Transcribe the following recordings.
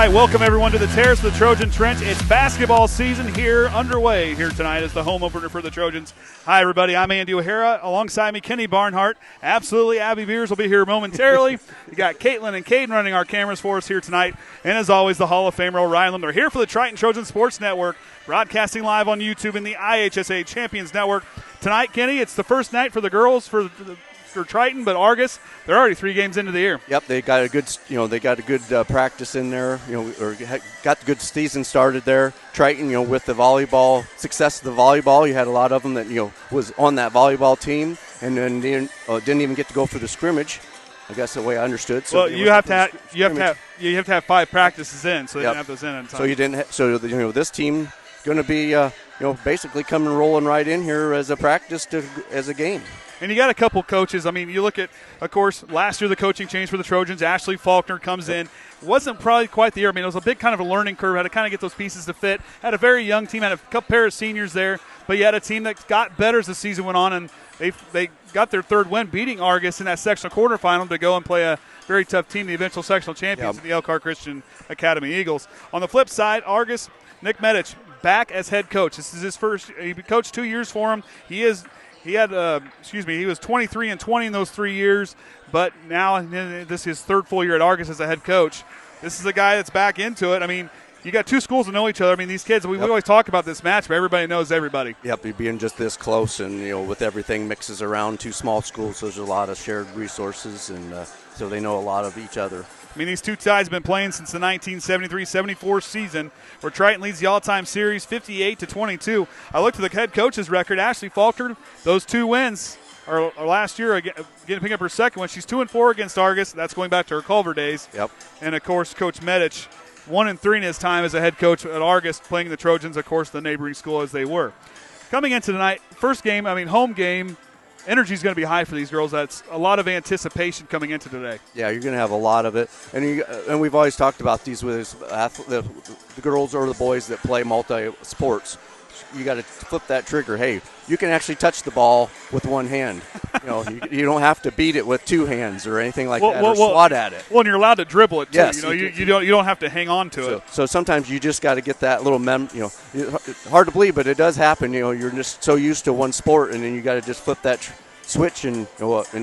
right, welcome everyone to the Terrace of the Trojan Trench. It's basketball season here underway here tonight as the home opener for the Trojans. Hi everybody, I'm Andy O'Hara. Alongside me, Kenny Barnhart. Absolutely, Abby Beers will be here momentarily. You got Caitlin and Caden running our cameras for us here tonight. And as always, the Hall of Famer Ryan Lim. They're here for the Triton Trojan Sports Network, broadcasting live on YouTube and the IHSA Champions Network. Tonight, Kenny, it's the first night for the girls for Triton, but Argos, they're already 3 games into the year. Yep, they got a good, practice in there, or got the good season started there. Triton, with the volleyball success of the volleyball, you had a lot of them that was on that volleyball team, and then didn't even get to go for the scrimmage. I guess the way I understood. So well, you have to have 5 practices in, so they didn't have those in time. So you didn't. This team going to be basically coming rolling right in here as a practice as a game. And you got a couple coaches. I mean, you look at, of course, last year the coaching changed for the Trojans. Ashli Faulkner comes in. Wasn't probably quite the year. I mean, it was a big kind of a learning curve. Had to kind of get those pieces to fit. Had a very young team. Had a couple pair of seniors there. But you had a team that got better as the season went on, and they got their 3rd win, beating Argos in that sectional quarterfinal to go and play a very tough team, the eventual sectional champions, the Elkhart Christian Academy Eagles. On the flip side, Argos, Nick Medich, back as head coach. This is his first. He coached 2 years for him. He was 23-20 in those 3 years, but now this is his 3rd full year at Argos as a head coach. This is a guy that's back into it. I mean, you got 2 schools that know each other. I mean, these kids, we always talk about this match, but everybody knows everybody. Yep, being just this close and, with everything mixes around 2 small schools, there's a lot of shared resources, and so they know a lot of each other. I mean, these 2 ties have been playing since the 1973-74 season, where Triton leads the all-time series 58-22. I looked at the head coach's record. Ashli Faulkner, those 2 wins are last year, picking up her 2nd one. She's 2-4 against Argos. That's going back to her Culver days. Yep. And, of course, Coach Medich, 1-3 in his time as a head coach at Argos, playing the Trojans, of course, the neighboring school as they were. Coming into tonight, first game, home game, energy is going to be high for these girls. That's a lot of anticipation coming into today. Yeah, you're going to have a lot of it. And we've always talked about these with the girls or the boys that play multi-sports. You got to flip that trigger. Hey, you can actually touch the ball with one hand. You don't have to beat it with 2 hands or anything like that, or swat at it. Well, and you're allowed to dribble it too. Yes, you don't have to hang on to it. So sometimes you just got to get that little it's hard to believe, but it does happen. You're just so used to one sport, and then you got to just flip that switch in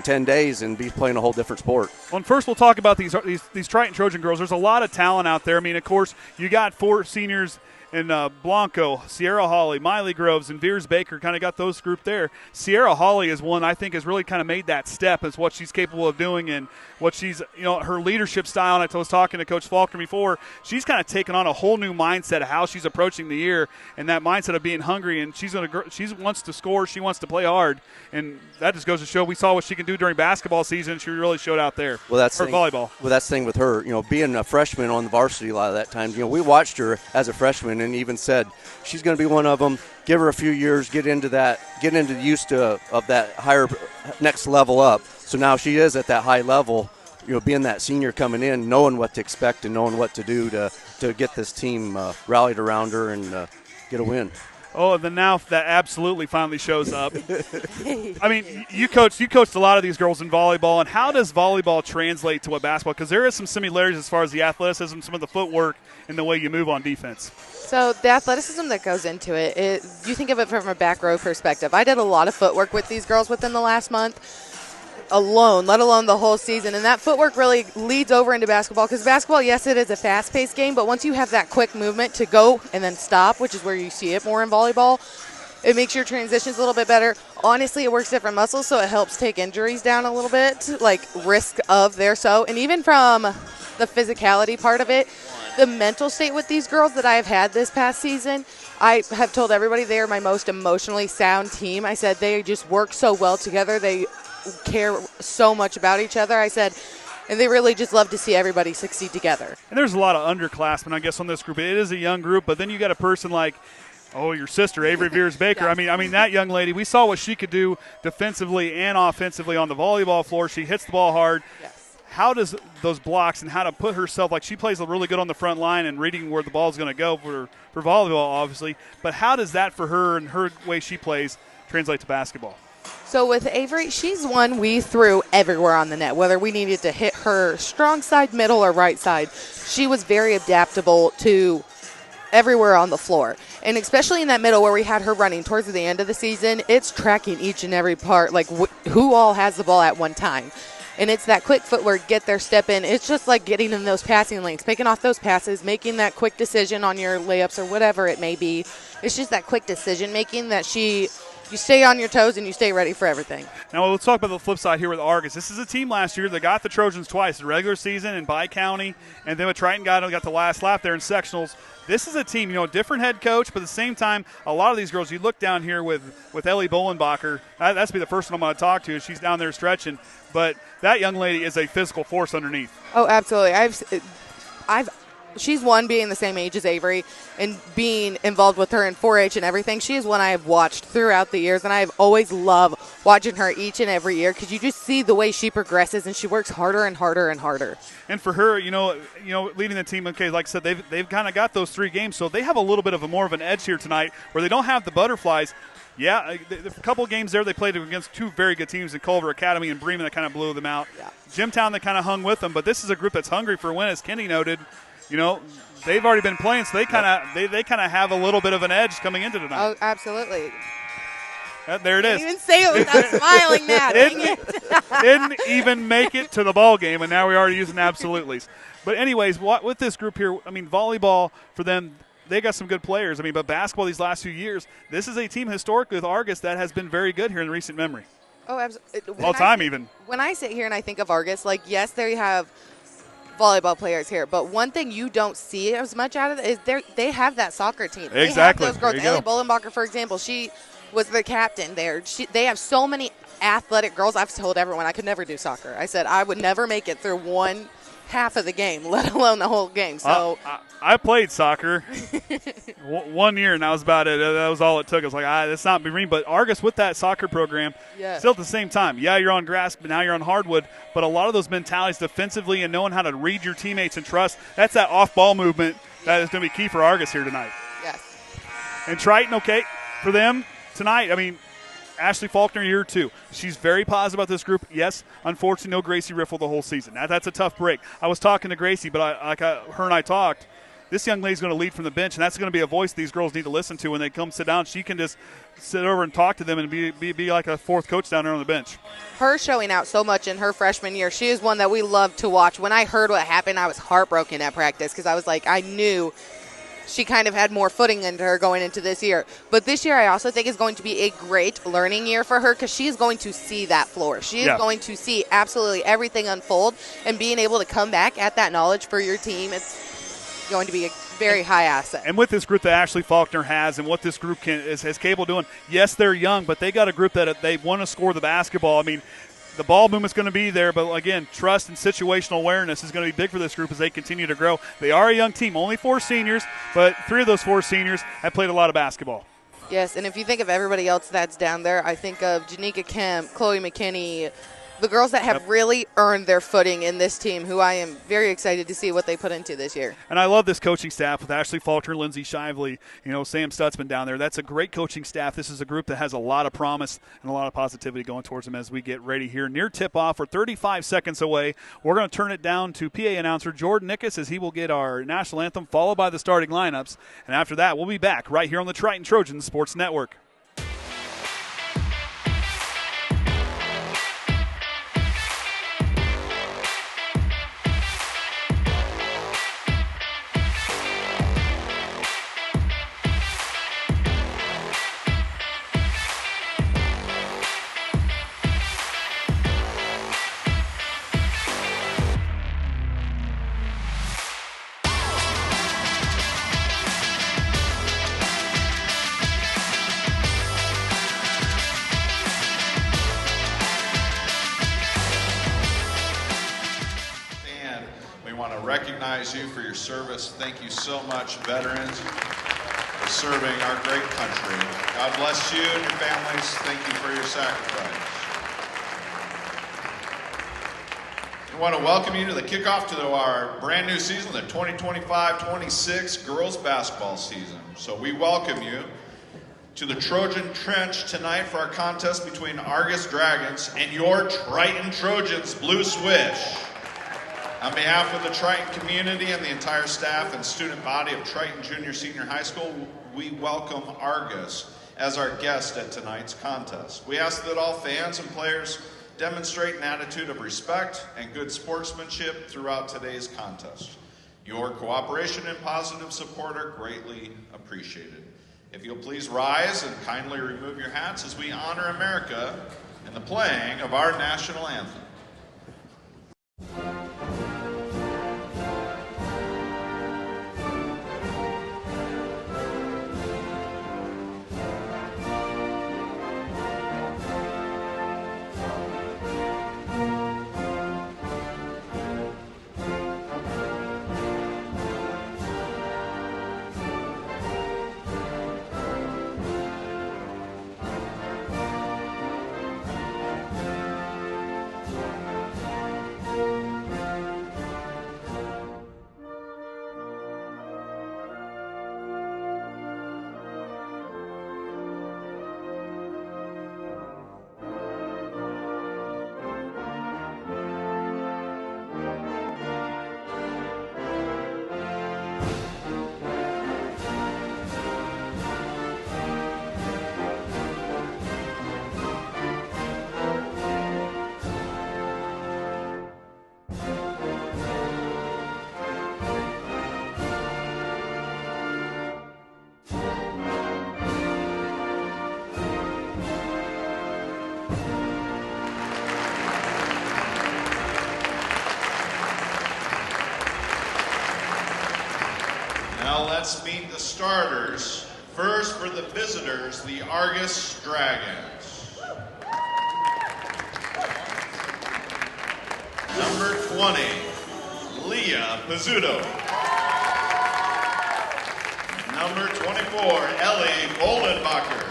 10 days and be playing a whole different sport. Well, and first we'll talk about these Triton Trojan girls. There's a lot of talent out there. I mean, of course, you got 4 seniors in Blanco, Sierra Hawley, Miley Groves, and Veers Baker. Kind of got those grouped there. Sierra Hawley is one I think has really kind of made that step as what she's capable of doing and what she's, her leadership style. And I was talking to Coach Faulkner before. She's kind of taken on a whole new mindset of how she's approaching the year and that mindset of being hungry. And she wants to score. She wants to play hard. And that just goes to show we saw what she can do during basketball season. She really showed out there. Well, that's volleyball. Well, that's the thing with her. Being a freshman on the varsity a lot of that time. We watched her as a freshman and even said she's going to be one of them. Give her a few years, get into the use of that higher next level up. So now she is at that high level, being that senior coming in, knowing what to expect and knowing what to do to get this team rallied around her and get a win. Oh, and then now that absolutely finally shows up. I mean, you coached a lot of these girls in volleyball, and how does volleyball translate to what basketball? Because there is some similarities as far as the athleticism, some of the footwork, and the way you move on defense. So the athleticism that goes into it, you think of it from a back row perspective. I did a lot of footwork with these girls within the last month alone, let alone the whole season. And that footwork really leads over into basketball because basketball, yes, it is a fast-paced game, but once you have that quick movement to go and then stop, which is where you see it more in volleyball, it makes your transitions a little bit better. Honestly, it works different muscles, so it helps take injuries down a little bit, like risk of there. So, and even from the physicality part of it, the mental state with these girls that I have had this past season, I have told everybody they are my most emotionally sound team. I said they just work so well together. They care so much about each other. I said, and they really just love to see everybody succeed together. And there's a lot of underclassmen, I guess, on this group. It is a young group, but then you got a person like, your sister, Avery Veers Baker. Yeah. I mean, that young lady, we saw what she could do defensively and offensively on the volleyball floor. She hits the ball hard. Yes. How does those blocks and how to put herself, like she plays really good on the front line and reading where the ball is going to go for volleyball, obviously. But how does that for her and her way she plays translate to basketball? So with Avery, she's one we threw everywhere on the net, whether we needed to hit her strong side, middle, or right side. She was very adaptable to everywhere on the floor. And especially in that middle where we had her running towards the end of the season, it's tracking each and every part, like who all has the ball at one time. And it's that quick footwork, get there, step in. It's just like getting in those passing lanes, picking off those passes, making that quick decision on your layups or whatever it may be. It's just that quick decision making that you stay on your toes and you stay ready for everything. Now, let's talk about the flip side here with Argos. This is a team last year that got the Trojans twice, the regular season and Bi-County, and then with Triton got the last lap there in sectionals. This is a team, different head coach, but at the same time, a lot of these girls, you look down here with Ellie Bolenbacher. That's be the first one I'm going to talk to. She's down there stretching. But that young lady is a physical force underneath. Oh, absolutely. She's one being the same age as Avery and being involved with her in 4-H and everything. She is one I have watched throughout the years, and I have always loved watching her each and every year because you just see the way she progresses and she works harder and harder and harder. And for her, leading the team, okay, like I said, they've kind of got those 3 games, so they have a little bit of more of an edge here tonight where they don't have the butterflies. Yeah, a couple of games there they played against 2 very good teams in Culver Academy and Bremen that kind of blew them out. Yeah. Jimtown that kind of hung with them, but this is a group that's hungry for a win, as Kenny noted. They've already been playing, so they kind of have a little bit of an edge coming into tonight. Oh, absolutely. There it is. Didn't even say it without smiling now. Didn't even make it to the ball game, and now we're already using absolutelys. But anyways, with this group here, volleyball for them, they got some good players. But basketball these last few years, this is a team historically with Argos that has been very good here in recent memory. Oh, absolutely. All time even. When I sit here and I think of Argos, yes, there you have volleyball players here, but one thing you don't see as much out of it is they have that soccer team. Exactly. They have those girls. Ellie Bolenbacher, for example, she was the captain there. They have so many athletic girls. I've told everyone I could never do soccer. I said I would never make it through one half of the game, let alone the whole game. So I played soccer 1 year, and that was about it. That was all it took. I was like, that's not me. But Argos with that soccer program, still at the same time. Yeah, you're on grass, but now you're on hardwood. But a lot of those mentalities defensively and knowing how to read your teammates and trust, that's that off-ball movement that is going to be key for Argos here tonight. Yes. And Triton, okay, for them tonight, Ashli Faulkner, year 2. She's very positive about this group. Yes, unfortunately, no Gracie Riffle the whole season. That's a tough break. I was talking to Gracie, but her and I talked. This young lady's going to lead from the bench, and that's going to be a voice these girls need to listen to when they come sit down. She can just sit over and talk to them and be like a 4th coach down there on the bench. Her showing out so much in her freshman year, she is one that we love to watch. When I heard what happened, I was heartbroken at practice because I was like, I knew she kind of had more footing into her going into this year. But this year I also think is going to be a great learning year for her because she is going to see that floor. She is going to see absolutely everything unfold, and being able to come back at that knowledge for your team, it's going to be a very high asset. And with this group that Ashli Faulkner has and what this group is capable of doing, yes, they're young, but they got a group that they want to score the basketball. The ball movement's going to be there, but again, trust and situational awareness is going to be big for this group as they continue to grow. They are a young team, only 4 seniors, but 3 of those 4 seniors have played a lot of basketball. Yes, and if you think of everybody else that's down there, I think of Janika Kemp, Chloe McKinney, the girls that have really earned their footing in this team, who I am very excited to see what they put into this year. And I love this coaching staff with Ashli Faulkner, Lindsay Shively, Sam Stutzman down there. That's a great coaching staff. This is a group that has a lot of promise and a lot of positivity going towards them as we get ready here. Near tip-off, we're 35 seconds away. We're going to turn it down to PA announcer Jordan Nickus as he will get our national anthem, followed by the starting lineups. And after that, we'll be back right here on the Triton Trojans Sports Network. Recognize you for your service. Thank you so much, veterans, for serving our great country. God bless you and your families. Thank you for your sacrifice. I want to welcome you to the kickoff to our brand new season, the 2025-26 girls basketball season. So we welcome you to the Trojan Trench tonight for our contest between Argos Dragons and your Triton Trojans Blue Swish. On behalf of the Triton community and the entire staff and student body of Triton Junior Senior High School, we welcome Argos as our guest at tonight's contest. We ask that all fans and players demonstrate an attitude of respect and good sportsmanship throughout today's contest. Your cooperation and positive support are greatly appreciated. If you'll please rise and kindly remove your hats as we honor America in the playing of our national anthem. Let's meet the starters. First, for the visitors, the Argos Dragons. Number 20, Leah Pizzuto. Number 24, Ellie Bolenbacher.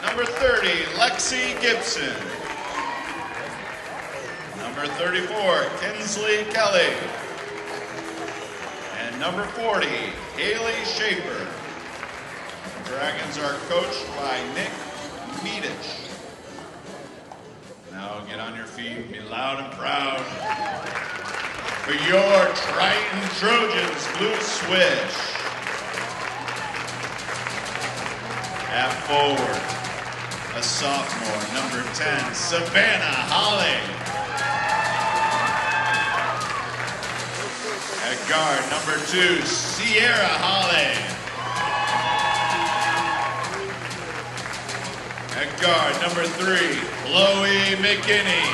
Number 30, Lexi Gibson. Number 34, Kinsley Kelly. Number 40, Haley Schaefer. The Dragons are coached by Nick Medich. Now get on your feet and be loud and proud for your Triton Trojans Blue Swish. At forward, a sophomore, number 10, Savannah Holly. At guard, number 2, Sierra Holly. At guard, number 3, Chloe McKinney.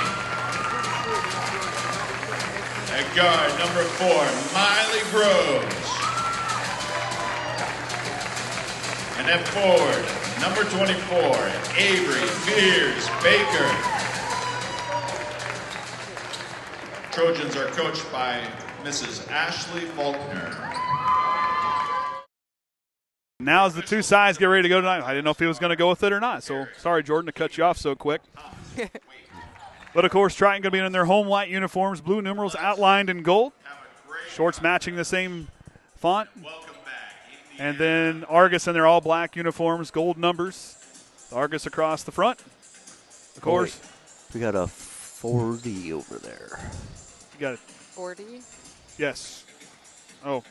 At guard, number 4, Miley Groves. And at forward, number 24, Avery Fears Baker. Trojans are coached by Mrs. Ashli Faulkner. Now as the two sides get ready to go tonight, I didn't know if he was going to go with it or not. So sorry, Jordan, to cut you off so quick. But, of course, Triton going to be in their home white uniforms, blue numerals outlined in gold. Shorts matching the same font. And then Argos in their all-black uniforms, gold numbers. Argos across the front. Of course. We got a 40 over there. You got it. 40? Yes. Oh,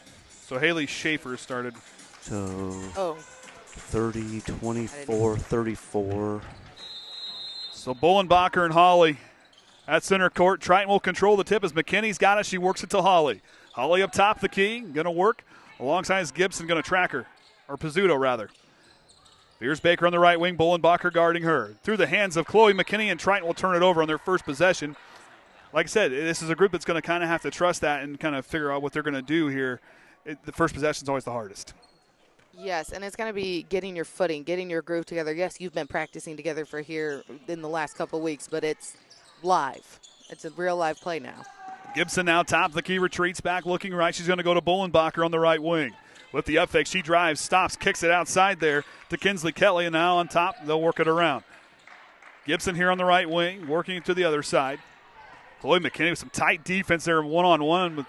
so Haley Schaefer started. So 30, 24, 34. So Bolenbacher and Holly at center court. Triton will control the tip as McKinney's got it. She works it to Holly. Holly up top the key, going to work. Alongside Gibson, going to track her, or Pizzuto rather. Here's Baker on the right wing, Bolenbacher guarding her. Through the hands of Chloe McKinney, and Triton will turn it over on their first possession. Like I said, this is a group that's going to kind of have to trust that and kind of figure out what they're going to do here. The first possession is always the hardest. Yes, and it's going to be getting your footing, getting your groove together. Yes, you've been practicing together for here in the last couple of weeks, but it's live. It's a real live play now. Gibson now top of the key, retreats back, looking right. She's going to go to Bolenbacher on the right wing. With the up fake, she drives, stops, kicks it outside there to Kinsley Kelly, and now on top, they'll work it around. Gibson here on the right wing, working it to the other side. Chloe McKinney with some tight defense there, one-on-one with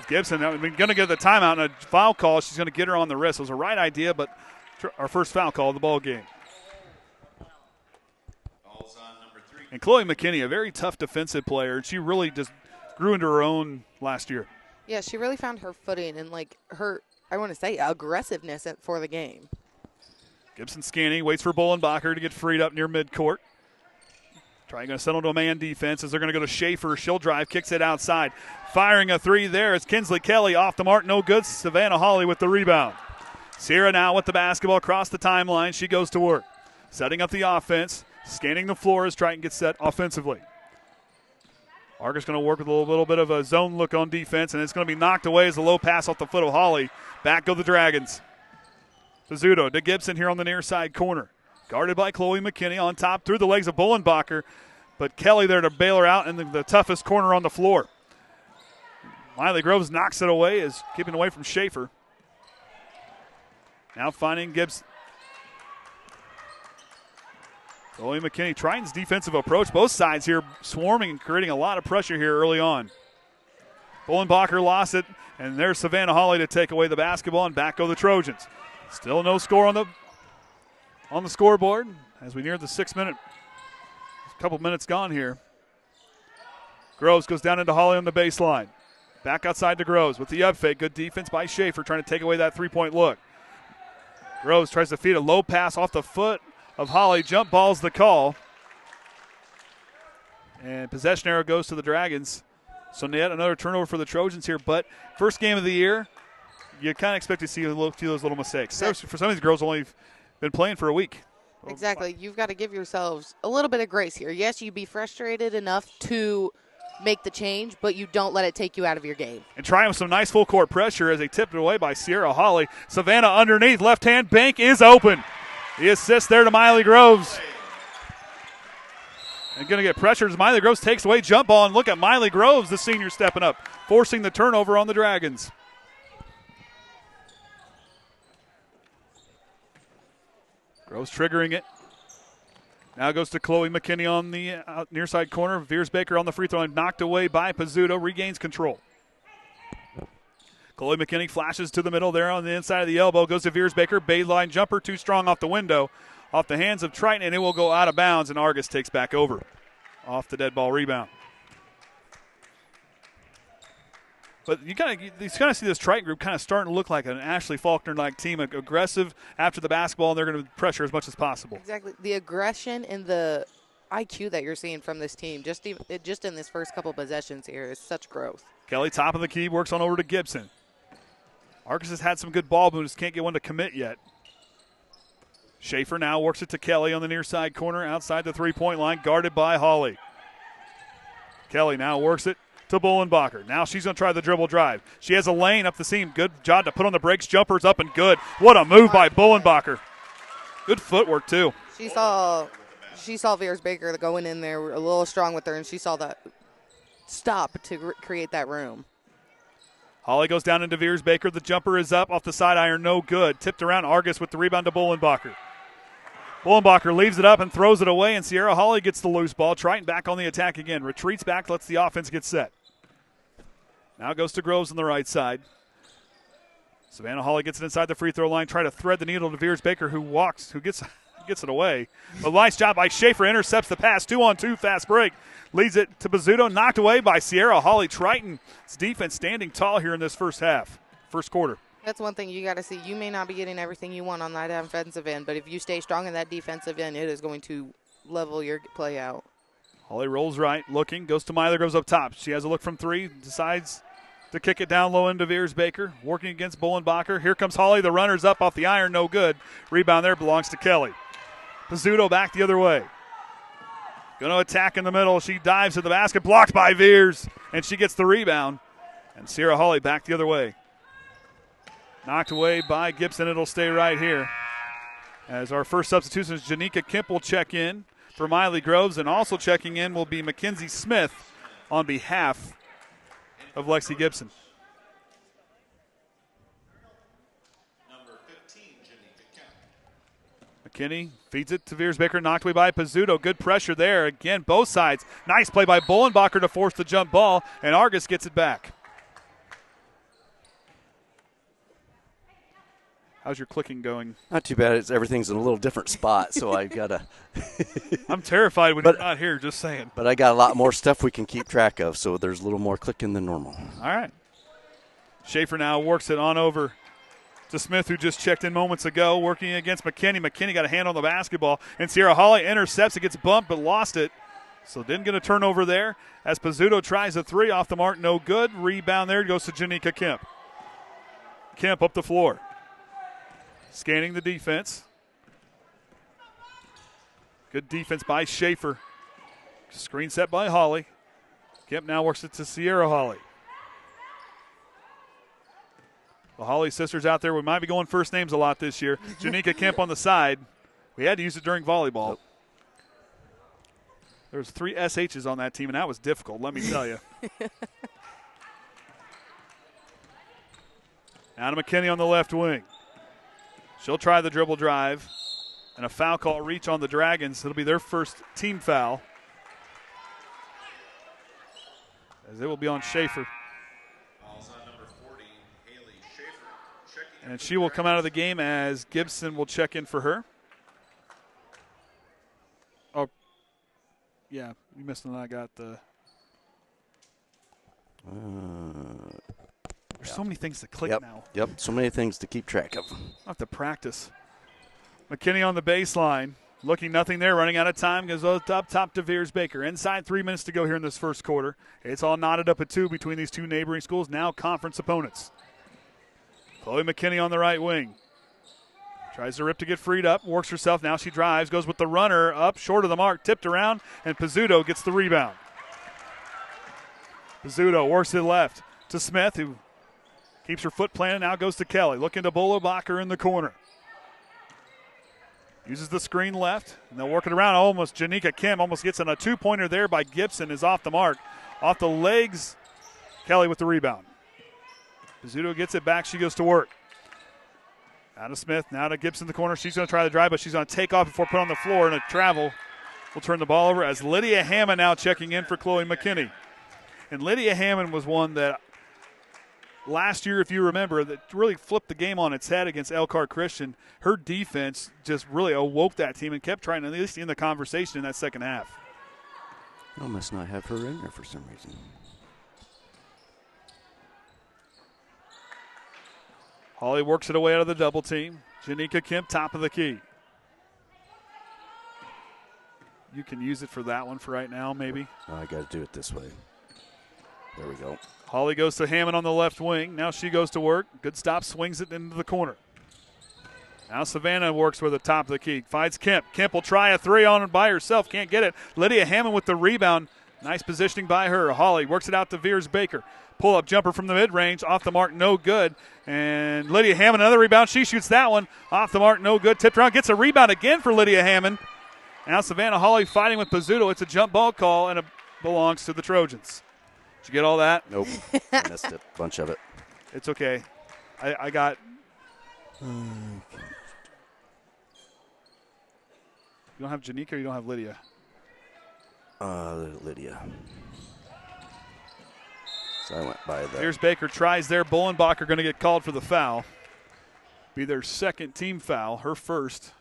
Gibson. Now, we're going to get the timeout and a foul call. She's going to get her on the wrist. It was a right idea, but our first foul call of the ball game. Ball's on number 3. And Chloe McKinney, a very tough defensive player. She really just grew into her own last year. Yeah, she really found her footing and, like, her, I want to say, aggressiveness for the game. Gibson scanning, waits for Bullenbacher to get freed up near midcourt. Trying to settle to a man defense as they're going to go to Schaefer. She'll drive, kicks it outside. Firing a three there is Kinsley Kelly off the mark, no good. Savannah Hawley with the rebound. Sierra now with the basketball across the timeline. She goes to work. Setting up the offense, scanning the floor as Triton gets set offensively. Argos going to work with a little bit of a zone look on defense, and it's going to be knocked away as a low pass off the foot of Hawley. Back go the Dragons. Pizzuto to Gibson here on the near side corner. Guarded by Chloe McKinney on top through the legs of Bullenbacher, but Kelly there to bail her out in the toughest corner on the floor. Miley Groves knocks it away, is keeping away from Schaefer. Now finding Gibson. Chloe McKinney, Triton's defensive approach. Both sides here swarming and creating a lot of pressure here early on. Bullenbacher lost it, and there's Savannah Hawley to take away the basketball, and back go the Trojans. Still no score on the scoreboard as we near the 6 minute. A couple minutes gone here. Groves goes down into Hawley on the baseline. Back outside to Groves with the up fake. Good defense by Schaefer trying to take away that three-point look. Groves tries to feed a low pass off the foot of Hawley. Jump ball's the call. And possession arrow goes to the Dragons. So yet another turnover for the Trojans here. But first game of the year, you kind of expect to see a few of those little mistakes. Exactly. For some of these girls only been playing for a week. Exactly. You've got to give yourselves a little bit of grace here. Yes, you'd be frustrated enough to make the change, but you don't let it take you out of your game. And trying with some nice full court pressure as they tipped it away by Sierra Hawley. Savannah underneath, left hand bank is open. The assist there to Miley Groves. And going to get pressure as Miley Groves takes away jump ball. And look at Miley Groves, the senior, stepping up, forcing the turnover on the Dragons. Groves triggering it. Now goes to Chloe McKinney on the near side corner. Veersbaker on the free throw line, knocked away by Pizzuto, regains control. Chloe McKinney flashes to the middle there on the inside of the elbow. Goes to Veersbaker, baseline jumper, too strong off the window. Off the hands of Triton, and it will go out of bounds, and Argos takes back over. Off the dead ball rebound. But you kind of see this Triton group kind of starting to look like an Ashli Faulkner-like team, aggressive after the basketball, and they're going to pressure as much as possible. Exactly. The aggression and the IQ that you're seeing from this team, just in this first couple possessions here, is such growth. Kelly, top of the key, works on over to Gibson. Argos has had some good ball moves, can't get one to commit yet. Schaefer now works it to Kelly on the near side corner, outside the three-point line, guarded by Hawley. Kelly now works it to Bullenbacher. Now she's going to try the dribble drive. She has a lane up the seam. Good job to put on the brakes. Jumpers up and good. What a move by Bullenbacher. Good footwork, too. She saw Veersbaker going in there a little strong with her, and she saw that stop to create that room. Hawley goes down into Veersbaker. The jumper is up off the side iron. No good. Tipped around. Argos with the rebound to Bullenbacher. Bullenbacher leaves it up and throws it away, and Sierra Hawley gets the loose ball. Triton back on the attack again. Retreats back, lets the offense get set. Now goes to Groves on the right side. Savannah Hawley gets it inside the free throw line. Try to thread the needle to Veersbaker, who gets it away. A nice job by Schaefer. Intercepts the pass. 2-on-2 fast break. Leads it to Pizzuto. Knocked away by Sierra Hawley. Triton's defense standing tall here in this first quarter. That's one thing you got to see. You may not be getting everything you want on that offensive end, but if you stay strong in that defensive end, it is going to level your play out. Hawley rolls right, looking, goes to Myler, goes up top. She has a look from three, decides to kick it down low into Veersbaker, working against Bullenbacher. Here comes Hawley, the runner's up off the iron, no good. Rebound there belongs to Kelly. Pizzuto back the other way. Going to attack in the middle. She dives to the basket, blocked by Veers, and she gets the rebound. And Sierra Hawley back the other way. Knocked away by Gibson. It'll stay right here. As our first substitution is Janika Kemp will check in for Miley Groves, and also checking in will be Mackenzie Smith on behalf of Lexi Gibson. Number 15, Janika Kemp. McKinney feeds it to Veersbaker, knocked away by Pizzuto. Good pressure there. Again, both sides. Nice play by Bullenbacher to force the jump ball, and Argos gets it back. How's your clicking going? Not too bad. Everything's in a little different spot, so I got to. I'm terrified when you're not here, just saying. But I got a lot more stuff we can keep track of, so there's a little more clicking than normal. All right. Schaefer now works it on over to Smith, who just checked in moments ago, working against McKinney. McKinney got a hand on the basketball, and Sierra Hawley intercepts. It gets bumped, but lost it. So didn't get a turnover there. As Pizzuto tries a three off the mark, no good. Rebound there goes to Janika Kemp. Kemp up the floor. Scanning the defense. Good defense by Schaefer. Screen set by Hawley. Kemp now works it to Sierra Hawley. The Hawley sisters out there, we might be going first names a lot this year. Janika Kemp on the side. We had to use it during volleyball. Nope. There was 3 SHs on that team, and that was difficult, let me tell you. Now to McKinney on the left wing. She'll try the dribble drive, and a foul call reach on the Dragons. It'll be their first team foul, as it will be on Schaefer. And she will come out of the game as Gibson will check in for her. Oh, yeah, you missed one. I got the. There's so many things to click now. Yep, so many things to keep track of. I'll have to practice. McKinney on the baseline. Looking nothing there, running out of time, goes up top to Veers Baker. Inside 3 minutes to go here in this first quarter. It's all knotted up at 2 between these two neighboring schools, now conference opponents. Chloe McKinney on the right wing. Tries to rip to get freed up, works herself. Now she drives, goes with the runner up, short of the mark, tipped around, and Pizzuto gets the rebound. Pizzuto works it left to Smith, who keeps her foot planted, now goes to Kelly. Looking to Bolobacher in the corner. Uses the screen left, and they'll work it around. Almost Janika Kim almost gets on a 2-pointer there by Gibson, is off the mark. Off the legs, Kelly with the rebound. Pizzuto gets it back. She goes to work. Out of Smith. Now to Gibson in the corner. She's going to try the drive, but she's going to take off before put on the floor, and a travel will turn the ball over as Lydia Hammond now checking in for Chloe McKinney. And Lydia Hammond was one that last year, if you remember, that really flipped the game on its head against Elkhart Christian. Her defense just really awoke that team and kept trying to at least in the conversation in that second half. I must not have her in there for some reason. Hawley works it away out of the double team. Janika Kemp, top of the key. You can use it for that one for right now, maybe. Oh, I got to do it this way. There we go. Hawley goes to Hammond on the left wing. Now she goes to work. Good stop, swings it into the corner. Now Savannah works with the top of the key. Finds Kemp. Kemp will try a three on by herself. Can't get it. Lydia Hammond with the rebound. Nice positioning by her. Hawley works it out to Veers Baker. Pull-up jumper from the mid-range. Off the mark, no good. And Lydia Hammond, another rebound. She shoots that one. Off the mark, no good. Tipped around, gets a rebound again for Lydia Hammond. Now Savannah Hawley fighting with Pizzuto. It's a jump ball call, and it belongs to the Trojans. Did you get all that? Nope. I missed it. Bunch of it. It's okay. I got. You don't have Janika or you don't have Lydia? Lydia. So I went by that. Here's Baker tries there. Bullenbacher going to get called for the foul. Be their second team foul, her first.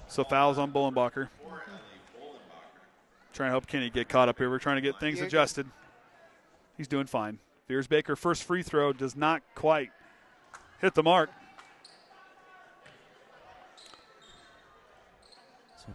So fouls on Bullenbacher. Trying to help Kenny get caught up here. We're trying to get things adjusted. He's doing fine. Veers Baker, first free throw, does not quite hit the mark.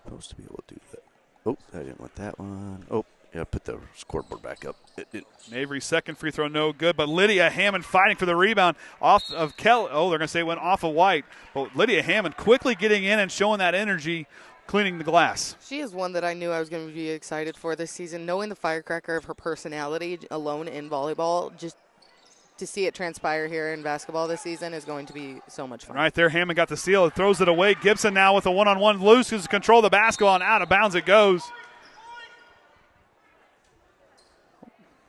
Supposed to be able to do that. Oh, I didn't want that one. Oh, yeah, put the scoreboard back up. It didn't. Mavry's second free throw, no good. But Lydia Hammond fighting for the rebound off of Kelly. Oh, they're going to say it went off of White. But Lydia Hammond quickly getting in and showing that energy, cleaning the glass. She is one that I knew I was going to be excited for this season. Knowing the firecracker of her personality alone in volleyball, just to see it transpire here in basketball this season is going to be so much fun. Right there, Hammond got the steal. It throws it away. Gibson now with a one-on-one. Loses control of the basketball, and out of bounds it goes.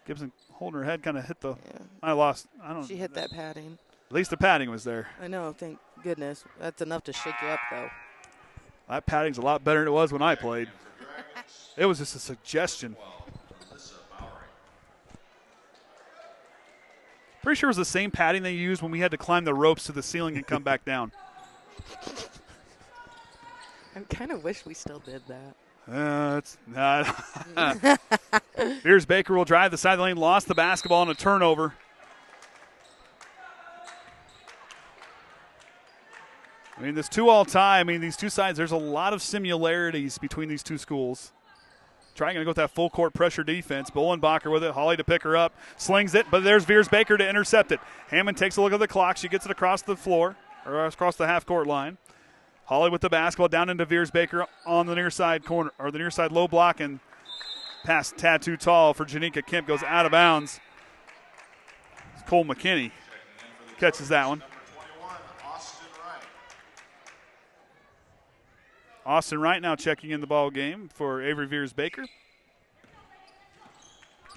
Gibson holding her head, kind of hit the. Yeah. I lost. I don't. She hit that padding. At least the padding was there. I know. Thank goodness. That's enough to shake you up, though. That padding's a lot better than it was when I played. It was just a suggestion. Pretty sure it was the same padding they used when we had to climb the ropes to the ceiling and come back down. I kind of wish we still did that. It's not. Here's Baker will drive the side of the lane, lost the basketball on a turnover. I mean, this 2-all tie, I mean, these two sides, there's a lot of similarities between these two schools. Trying to go with that full court pressure defense. Bolenbacher with it. Holly to pick her up. Slings it, but there's Veers Baker to intercept it. Hammond takes a look at the clock. She gets it across the floor, or across the half-court line. Holly with the basketball down into Veers Baker on the near side corner, or the near side low block, and pass tad too tall for Janika Kemp, goes out of bounds. Cole McKinney catches that one. Austin Wright now checking in the ball game for Avery Veers Baker.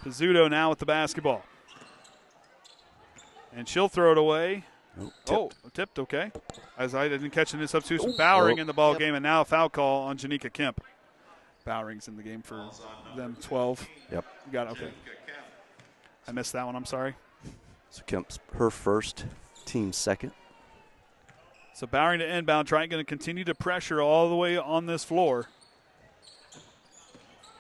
Pizzuto now with the basketball. And she'll throw it away. Tipped, okay. As I didn't catch in the substitution. Bowering in the ball game, and now a foul call on Janika Kemp. Bowering's in the game for them, 12. Yep. You got it, okay. I missed that one, I'm sorry. So Kemp's her first, team second. So Bowering to inbound, Triton going to continue to pressure all the way on this floor.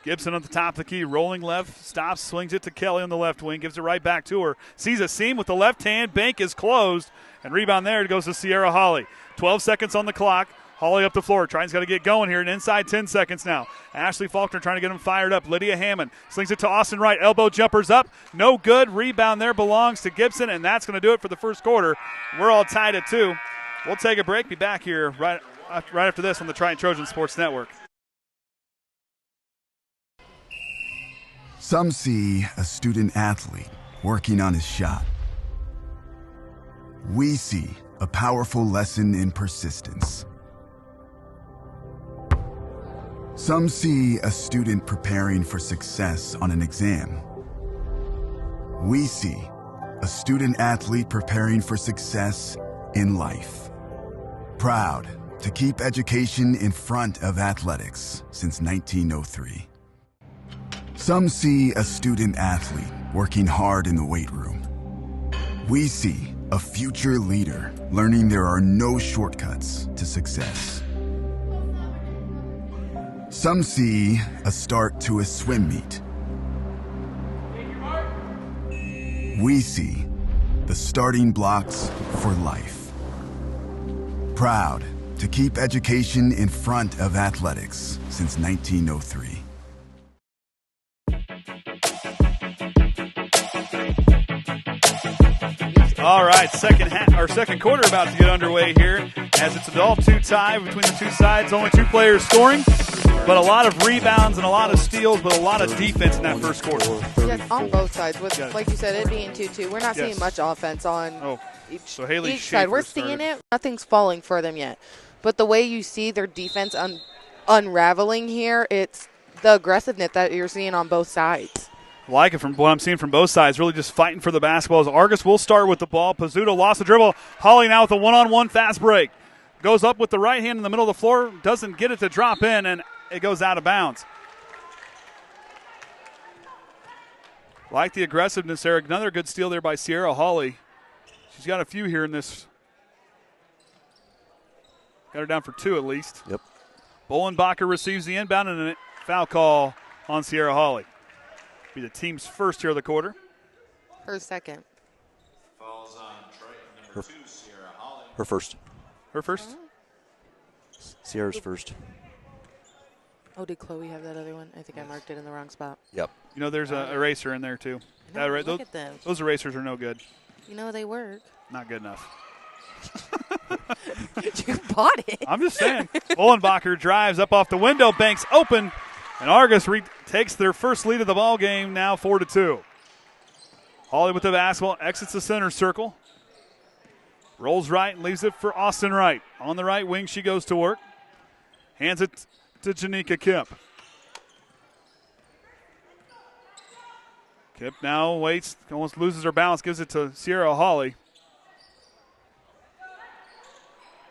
Gibson at the top of the key, rolling left, stops, swings it to Kelly on the left wing, gives it right back to her. Sees a seam with the left hand, bank is closed, and rebound there, it goes to Sierra Holly. 12 seconds on the clock. Holly up the floor. Triton's got to get going here, and inside 10 seconds now. Ashli Faulkner trying to get him fired up. Lydia Hammond slings it to Austin Wright. Elbow jumpers up. No good. Rebound there belongs to Gibson, and that's going to do it for the first quarter. We're all tied at 2. We'll take a break. Be back here right after this on the Triton Trojan Sports Network. Some see a student athlete working on his shot. We see a powerful lesson in persistence. Some see a student preparing for success on an exam. We see a student athlete preparing for success in life. Proud to keep education in front of athletics since 1903. Some see a student athlete working hard in the weight room. We see a future leader learning there are no shortcuts to success. Some see a start to a swim meet. We see the starting blocks for life. Proud to keep education in front of athletics since 1903. All right, second quarter about to get underway here as it's an all-2 tie between the two sides. Only 2 players scoring, but a lot of rebounds and a lot of steals, but a lot of defense in that first quarter. Yes, on both sides. With, like you said, it being 2-2, we're not seeing much offense on each side. We're seeing it. Nothing's falling for them yet. But the way you see their defense unraveling here, it's the aggressiveness that you're seeing on both sides. Like it from what I'm seeing from both sides, really just fighting for the basketball. As Argos will start with the ball. Pizzuto lost the dribble. Holly now with a one-on-one fast break. Goes up with the right hand in the middle of the floor. Doesn't get it to drop in, and it goes out of bounds. Like the aggressiveness there. Another good steal there by Sierra Holly. She's got a few here in this. Got her down for 2 at least. Yep. Bolenbacher receives the inbound, and a foul call on Sierra Holly. Be the team's first here of the quarter. Her second. Falls on Triton number 2, Sierra Holly. Her first. Her first? Sierra's first. Oh, did Chloe have that other one? I think I marked it in the wrong spot. Yep. You know, there's an eraser in there, too. Look at them. Those erasers are no good. You know, they work. Not good enough. You bought it. I'm just saying. Bolenbacher drives up off the window, banks open, and Argos takes their first lead of the ball game, now 4-2. Holly with the basketball, exits the center circle. Rolls right and leaves it for Austin Wright. On the right wing, she goes to work. Hands it to Janika Kemp. Kemp now waits, almost loses her balance, gives it to Sierra Holly.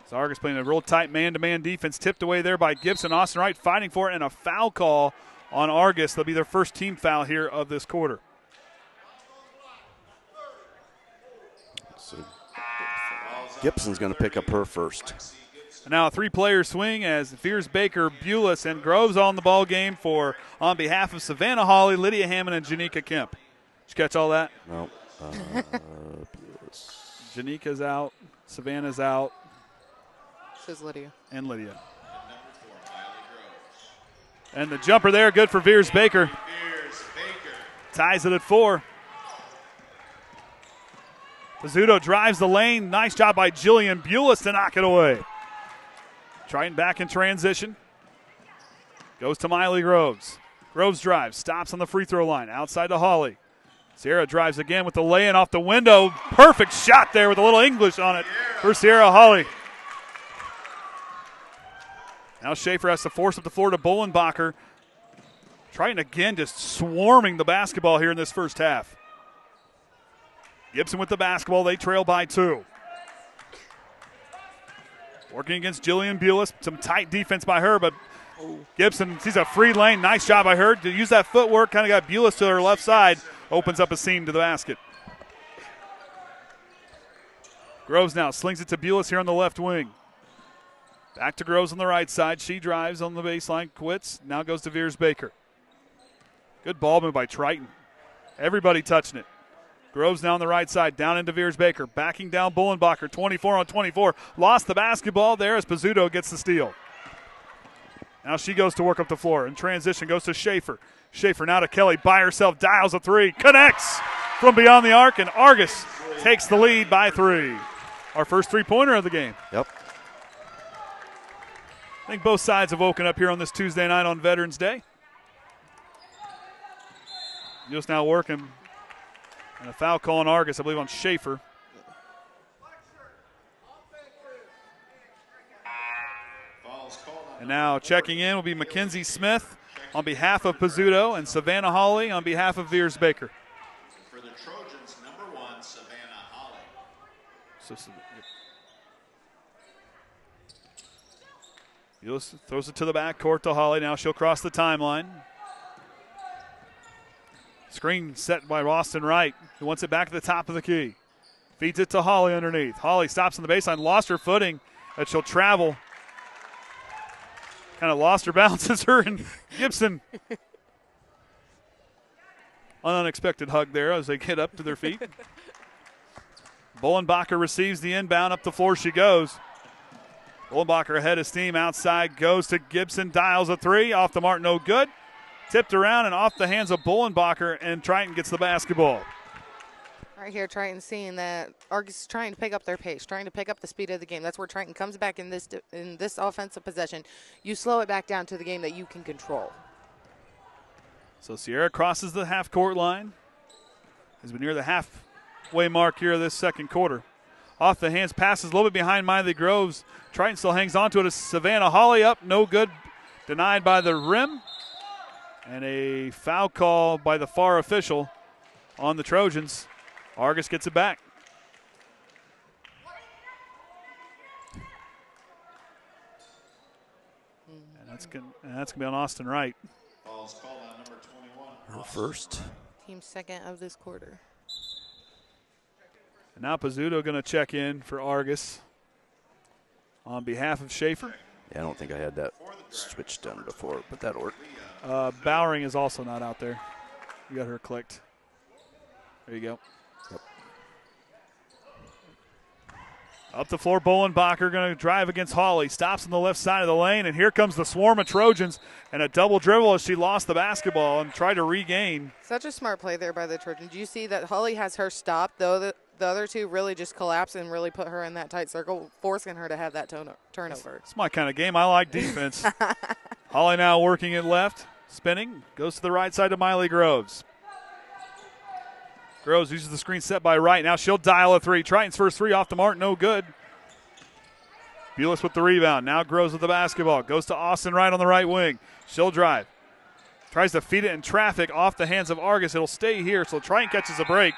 So Argos playing a real tight man-to-man defense, tipped away there by Gibson. Austin Wright fighting for it, and a foul call on Argos. That'll be their first team foul here of this quarter. So Gibson's going to pick up her first. And now a three-player swing as Fierce Baker, Bulis, and Groves on the ball game on behalf of Savannah Hawley, Lydia Hammond, and Janika Kemp. Did you catch all that? No. Janika's out. Savannah's out. Says Lydia. And Lydia. And the jumper there, good for Veers Baker. Ties it at 4. Pizzuto drives the lane. Nice job by Jillian Bulis to knock it away. Triton back in transition. Goes to Miley Groves. Groves drives, stops on the free throw line. Outside to Hawley. Sierra drives again with the lay-in off the window. Perfect shot there with a little English on it for Sierra Hawley. Now Schaefer has to force up the floor to Bolenbacher. Triton again just swarming the basketball here in this first half. Gibson with the basketball. They trail by 2. Working against Jillian Bulis. Some tight defense by her, but Gibson sees a free lane. Nice job by her to use that footwork. Kind of got Bulis to her left side. Opens up a seam to the basket. Groves now slings it to Bulis here on the left wing. Back to Groves on the right side. She drives on the baseline, quits. Now goes to Veers Baker. Good ball move by Triton. Everybody touching it. Groves now on the right side, down into Veers Baker. Backing down Bolenbacher, 24 on 24. Lost the basketball there as Pizzuto gets the steal. Now she goes to work up the floor. In transition, goes to Schaefer. Schaefer now to Kelly by herself, dials a 3. Connects from beyond the arc, and Argos takes the lead by 3. Our first three-pointer of the game. Yep. I think both sides have woken up here on this Tuesday night on Veterans Day. Just now working. And a foul call on Argos, I believe, on Schaefer. And now checking in will be Mackenzie Smith on behalf of Pizzuto and Savannah Hawley on behalf of Veers Baker. For the Trojans, number 1, Savannah Hawley. Bulis throws it to the backcourt to Hawley. Now she'll cross the timeline. Screen set by Austin Wright, who wants it back at the top of the key. Feeds it to Hawley underneath. Hawley stops on the baseline, lost her footing, but she'll travel. Kind of lost her balance as her and Gibson. An unexpected hug there as they get up to their feet. Bolenbacher receives the inbound. Up the floor she goes. Bolenbacher ahead of steam outside, goes to Gibson, dials a 3. Off the mark, no good. Tipped around and off the hands of Bolenbacher, and Triton gets the basketball. Right here, Triton seeing that Argos is trying to pick up their pace, trying to pick up the speed of the game. That's where Triton comes back in this offensive possession. You slow it back down to the game that you can control. So Sierra crosses the half-court line. As we near the halfway mark here of this second quarter. Off the hands, passes a little bit behind Miley Groves. Triton still hangs on to it as Savannah Hawley up, no good. Denied by the rim. And a foul call by the far official on the Trojans. Argos gets it back. And that's going to be on Austin Wright. Ball's called on number 21. Her first. Team second of this quarter. And now Pizzuto going to check in for Argos on behalf of Schaefer. Yeah, I don't think I had that switch done before, but that'll work. Bowering is also not out there. You got her clicked. There you go. Yep. Up the floor, Bolenbacher going to drive against Hawley. Stops on the left side of the lane, and here comes the swarm of Trojans. And a double dribble as she lost the basketball and tried to regain. Such a smart play there by the Trojans. You see that Hawley has her stopped, though the other two really just collapse and really put her in that tight circle, forcing her to have that turnover. It's my kind of game. I like defense. Hawley now working it left, spinning, goes to the right side to Miley Groves. Groves uses the screen set by Wright. Now she'll dial a 3. Triton's first 3 off the mark, no good. Bulis with the rebound. Now Groves with the basketball. Goes to Austin Wright on the right wing. She'll drive. Tries to feed it in traffic off the hands of Argos. It'll stay here, so Triton catches a break.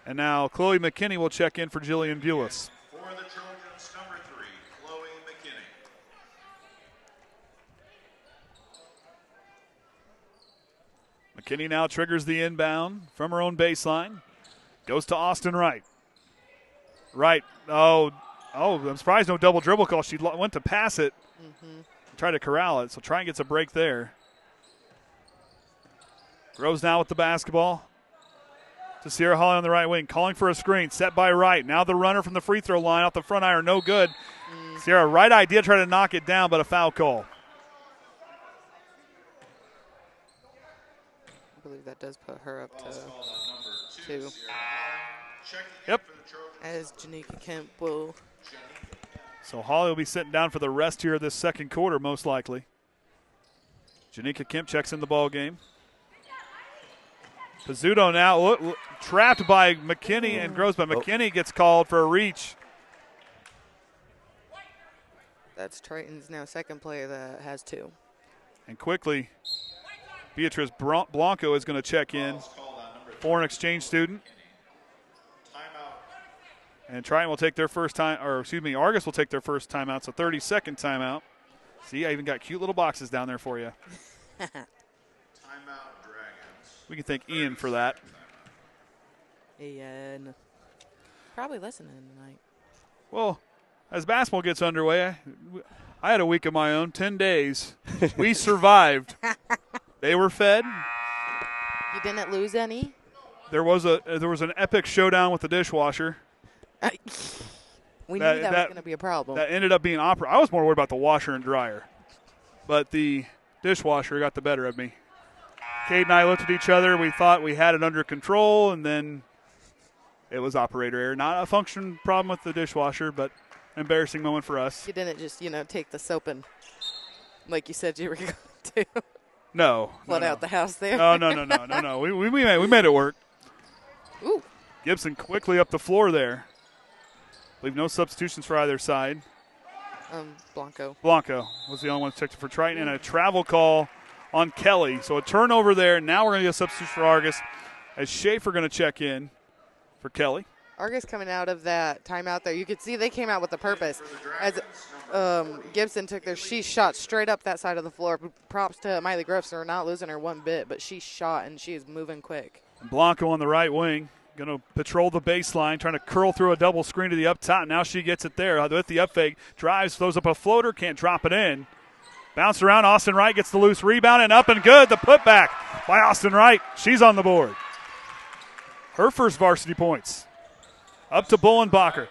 And now Chloe McKinney will check in for Jillian Bulis. For the Trojans, number 3, Chloe McKinney. McKinney now triggers the inbound from her own baseline. Goes to Austin Wright. Right. Oh, I'm surprised no double dribble call. She went to pass it, try to corral it. So Triton gets a break there. Groves now with the basketball to Sierra Holly on the right wing, calling for a screen, set by Wright. Now the runner from the free throw line off the front iron, no good. Sierra, right idea, try to knock it down, but a foul call. I believe that does put her up to 2. Yep. As Janika Kemp will. So Holly will be sitting down for the rest here of this second quarter, most likely. Janika Kemp checks in the ball game. Pizzuto now trapped by McKinney and Groves, but McKinney gets called for a reach. That's Triton's now second player that has 2. And quickly, Beatrice Blanco is going to check in, foreign exchange student. And Triton will take their first time, or excuse me, Argos will take their first timeout, so 30-second timeout. See, I even got cute little boxes down there for you. Timeout Dragons. We can thank Ian for that. Ian. Probably listening tonight. Well, as basketball gets underway, I had a week of my own, 10 days. We survived. They were fed. You didn't lose any? There was an epic showdown with the dishwasher. We knew that was going to be a problem. That ended up being I was more worried about the washer and dryer. But the dishwasher got the better of me. Cade and I looked at each other. We thought we had it under control, and then it was operator error. Not a function problem with the dishwasher, but embarrassing moment for us. You didn't just, take the soap and, like you said you were going to. No. Flood out the house there. No. We made it work. Ooh. Gibson quickly up the floor there. Leave no substitutions for either side. Blanco was the only one checked for Triton, and a travel call on Kelly. So a turnover there. Now we're going to get a substitution for Argos as Schaefer going to check in for Kelly. Argos coming out of that timeout there. You could see they came out with a purpose. As Gibson she shot straight up that side of the floor. Props to Miley Groves for not losing her one bit, but she shot and she is moving quick. And Blanco on the right wing. Going to patrol the baseline, trying to curl through a double screen to the up top. Now she gets it there with the up fake. Drives, throws up a floater, can't drop it in. Bounced around, Austin Wright gets the loose rebound, and up and good. The putback by Austin Wright. She's on the board. Her first varsity points. Up to Bullenbacher.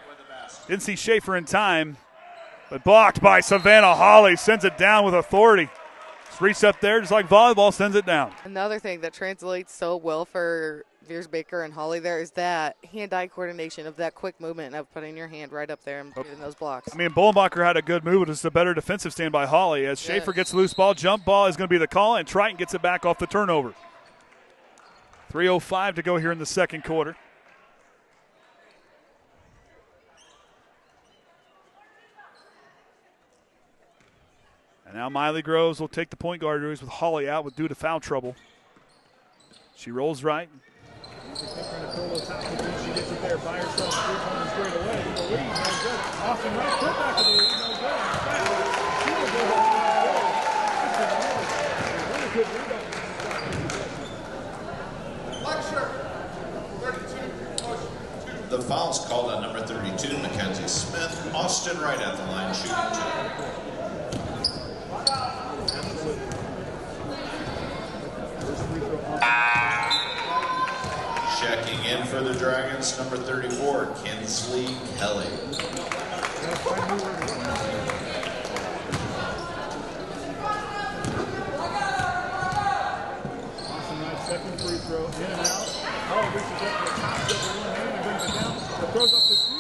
Didn't see Schaefer in time, but blocked by Savannah Holly. Sends it down with authority. Just reached up there, just like volleyball, sends it down. Another thing that translates so well for Veers Baker and Holly there is that hand-eye coordination of that quick movement of putting your hand right up there and getting those blocks. I mean, Bullenbacher had a good move, but it's a better defensive stand by Holly. As Schaefer gets loose ball, jump ball is going to be the call, and Triton gets it back off the turnover. 3:05 to go here in the second quarter. And now Miley Groves will take the point guard with Holly out due to foul trouble. She rolls right. She gets it there by herself. Straight away. The lead, no good. Austin Wright, put back to the lead, no good. The foul's called on number 32, Mackenzie Smith. Austin Wright at the line, shooting 2. Checking in for the Dragons, number 34, Kinsley Kelly. Austin Wright's second free throw, in and out. Oh, reaches up to the top, with one hand and brings it down. It throws up the shoot.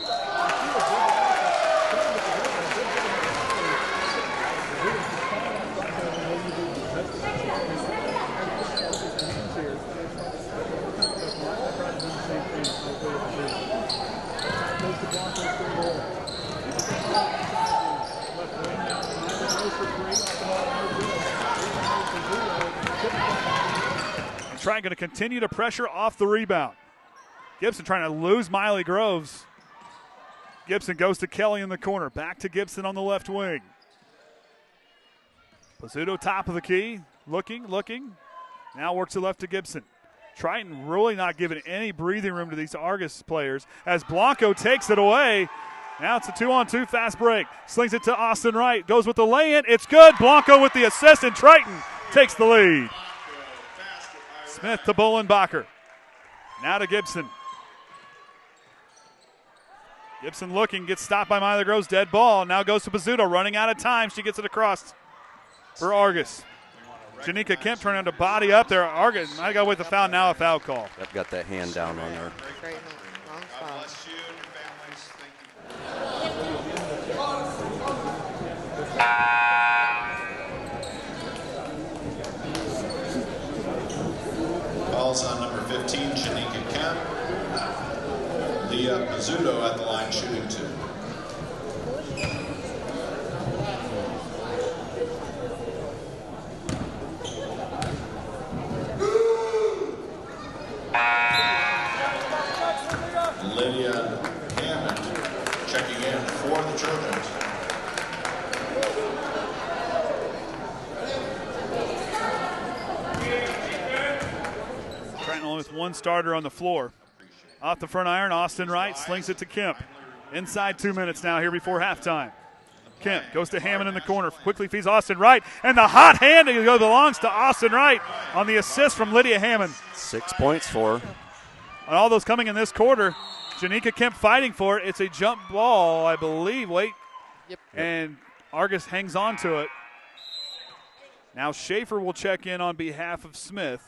Triton going to continue to pressure off the rebound. Gibson trying to lose Miley Groves. Gibson goes to Kelly in the corner. Back to Gibson on the left wing. Pizzuto top of the key. Looking. Now works it left to Gibson. Triton really not giving any breathing room to these Argos players as Blanco takes it away. Now it's a 2-on-2 fast break. Slings it to Austin Wright. Goes with the lay-in. It's good. Blanco with the assist, and Triton takes the lead. Smith to Bolenbacher. Now to Gibson. Gibson looking, gets stopped by Miley Groves. Dead ball. Now goes to Pizzuto. Running out of time. She gets it across for Argos. Janika Kemp turning to body up there. Argos might go with the foul. Now a foul call. I've got that hand down on her. God bless you and your families. Thank you. Calls on number 15, Janika Kemp. Leah Pizzuto at the line shooting 2. Lydia Hammond checking in for the Trojans. Triton only with one starter on the floor. Off the front iron, Austin Wright slings it to Kemp. Inside 2 minutes now here before halftime. Kemp goes to Hammond in the corner, quickly feeds Austin Wright, and the hot hand belongs to Austin Wright on the assist from Lydia Hammond. 6 points for her. And all those coming in this quarter. Janika Kemp fighting for it. It's a jump ball, I believe. Wait. Yep. And Argos hangs on to it. Now Schaefer will check in on behalf of Smith.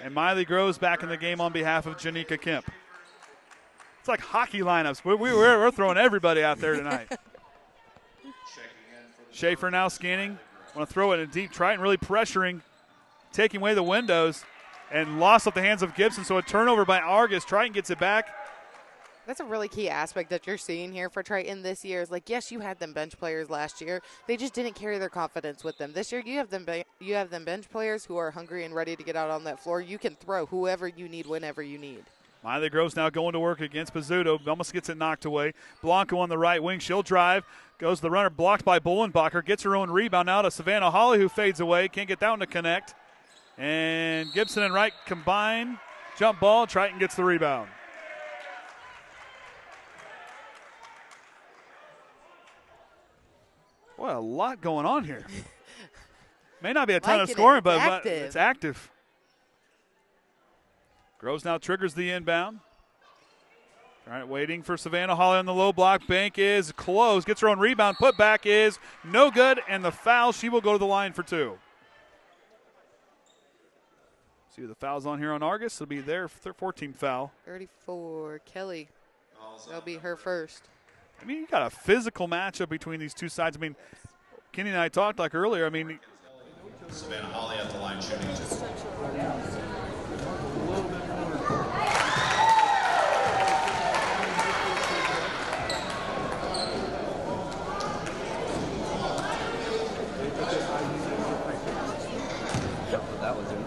And Miley Groves back in the game on behalf of Janika Kemp. It's like hockey lineups. We're throwing everybody out there tonight. Schaefer now scanning. Want to throw it in deep. Triton really pressuring, taking away the windows, and lost off the hands of Gibson. So a turnover by Argos. Triton gets it back. That's a really key aspect that you're seeing here for Triton this year. Is like, yes, you had them bench players last year. They just didn't carry their confidence with them. This year, you have them bench players who are hungry and ready to get out on that floor. You can throw whoever you need whenever you need. Miley Groves now going to work against Pizzuto. Almost gets it knocked away. Blanco on the right wing. She'll drive. Goes the runner. Blocked by Bolenbacher. Gets her own rebound now to Savannah Holly, who fades away. Can't get that one to connect. And Gibson and Wright combine. Jump ball. Triton gets the rebound. Boy, a lot going on here. May not be a ton of scoring, but it's active. Groves now triggers the inbound. All right, waiting for Savannah Holly on the low block. Bank is closed. Gets her own rebound. Putback is no good, and the foul. She will go to the line for 2. See the fouls on here on Argos. It'll be their 14th foul. 34, Kelly. That'll be her first. I mean, you got a physical matchup between these two sides. I mean, Kenny and I talked like earlier. I mean, Savannah Holly at the line shooting 2. That was in.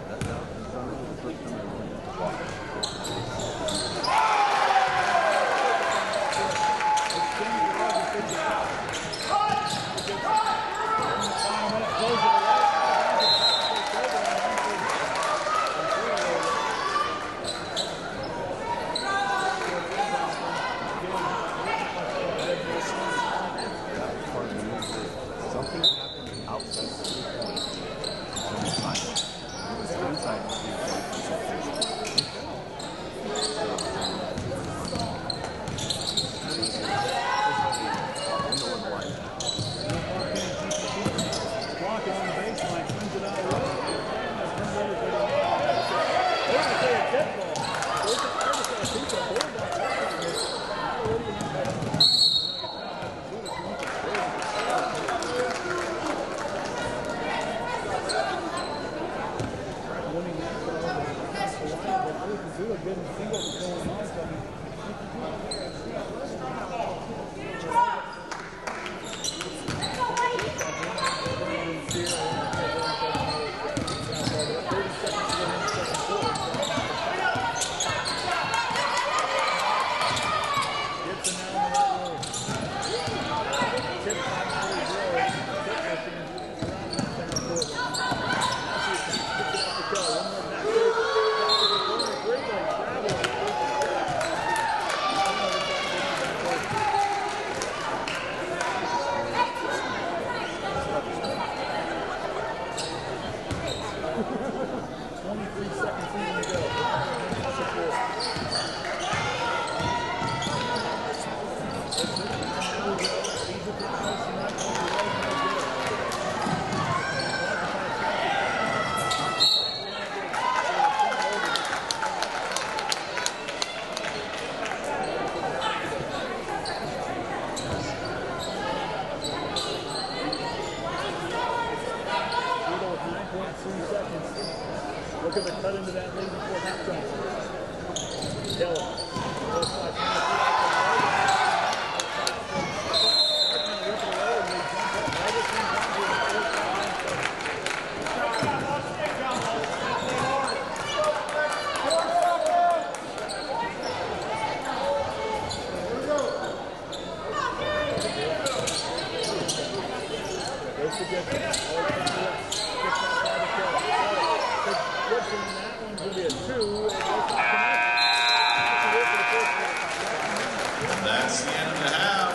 That's the end of the half.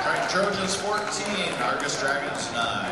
Triton Trojans 14, Argos Dragons 9.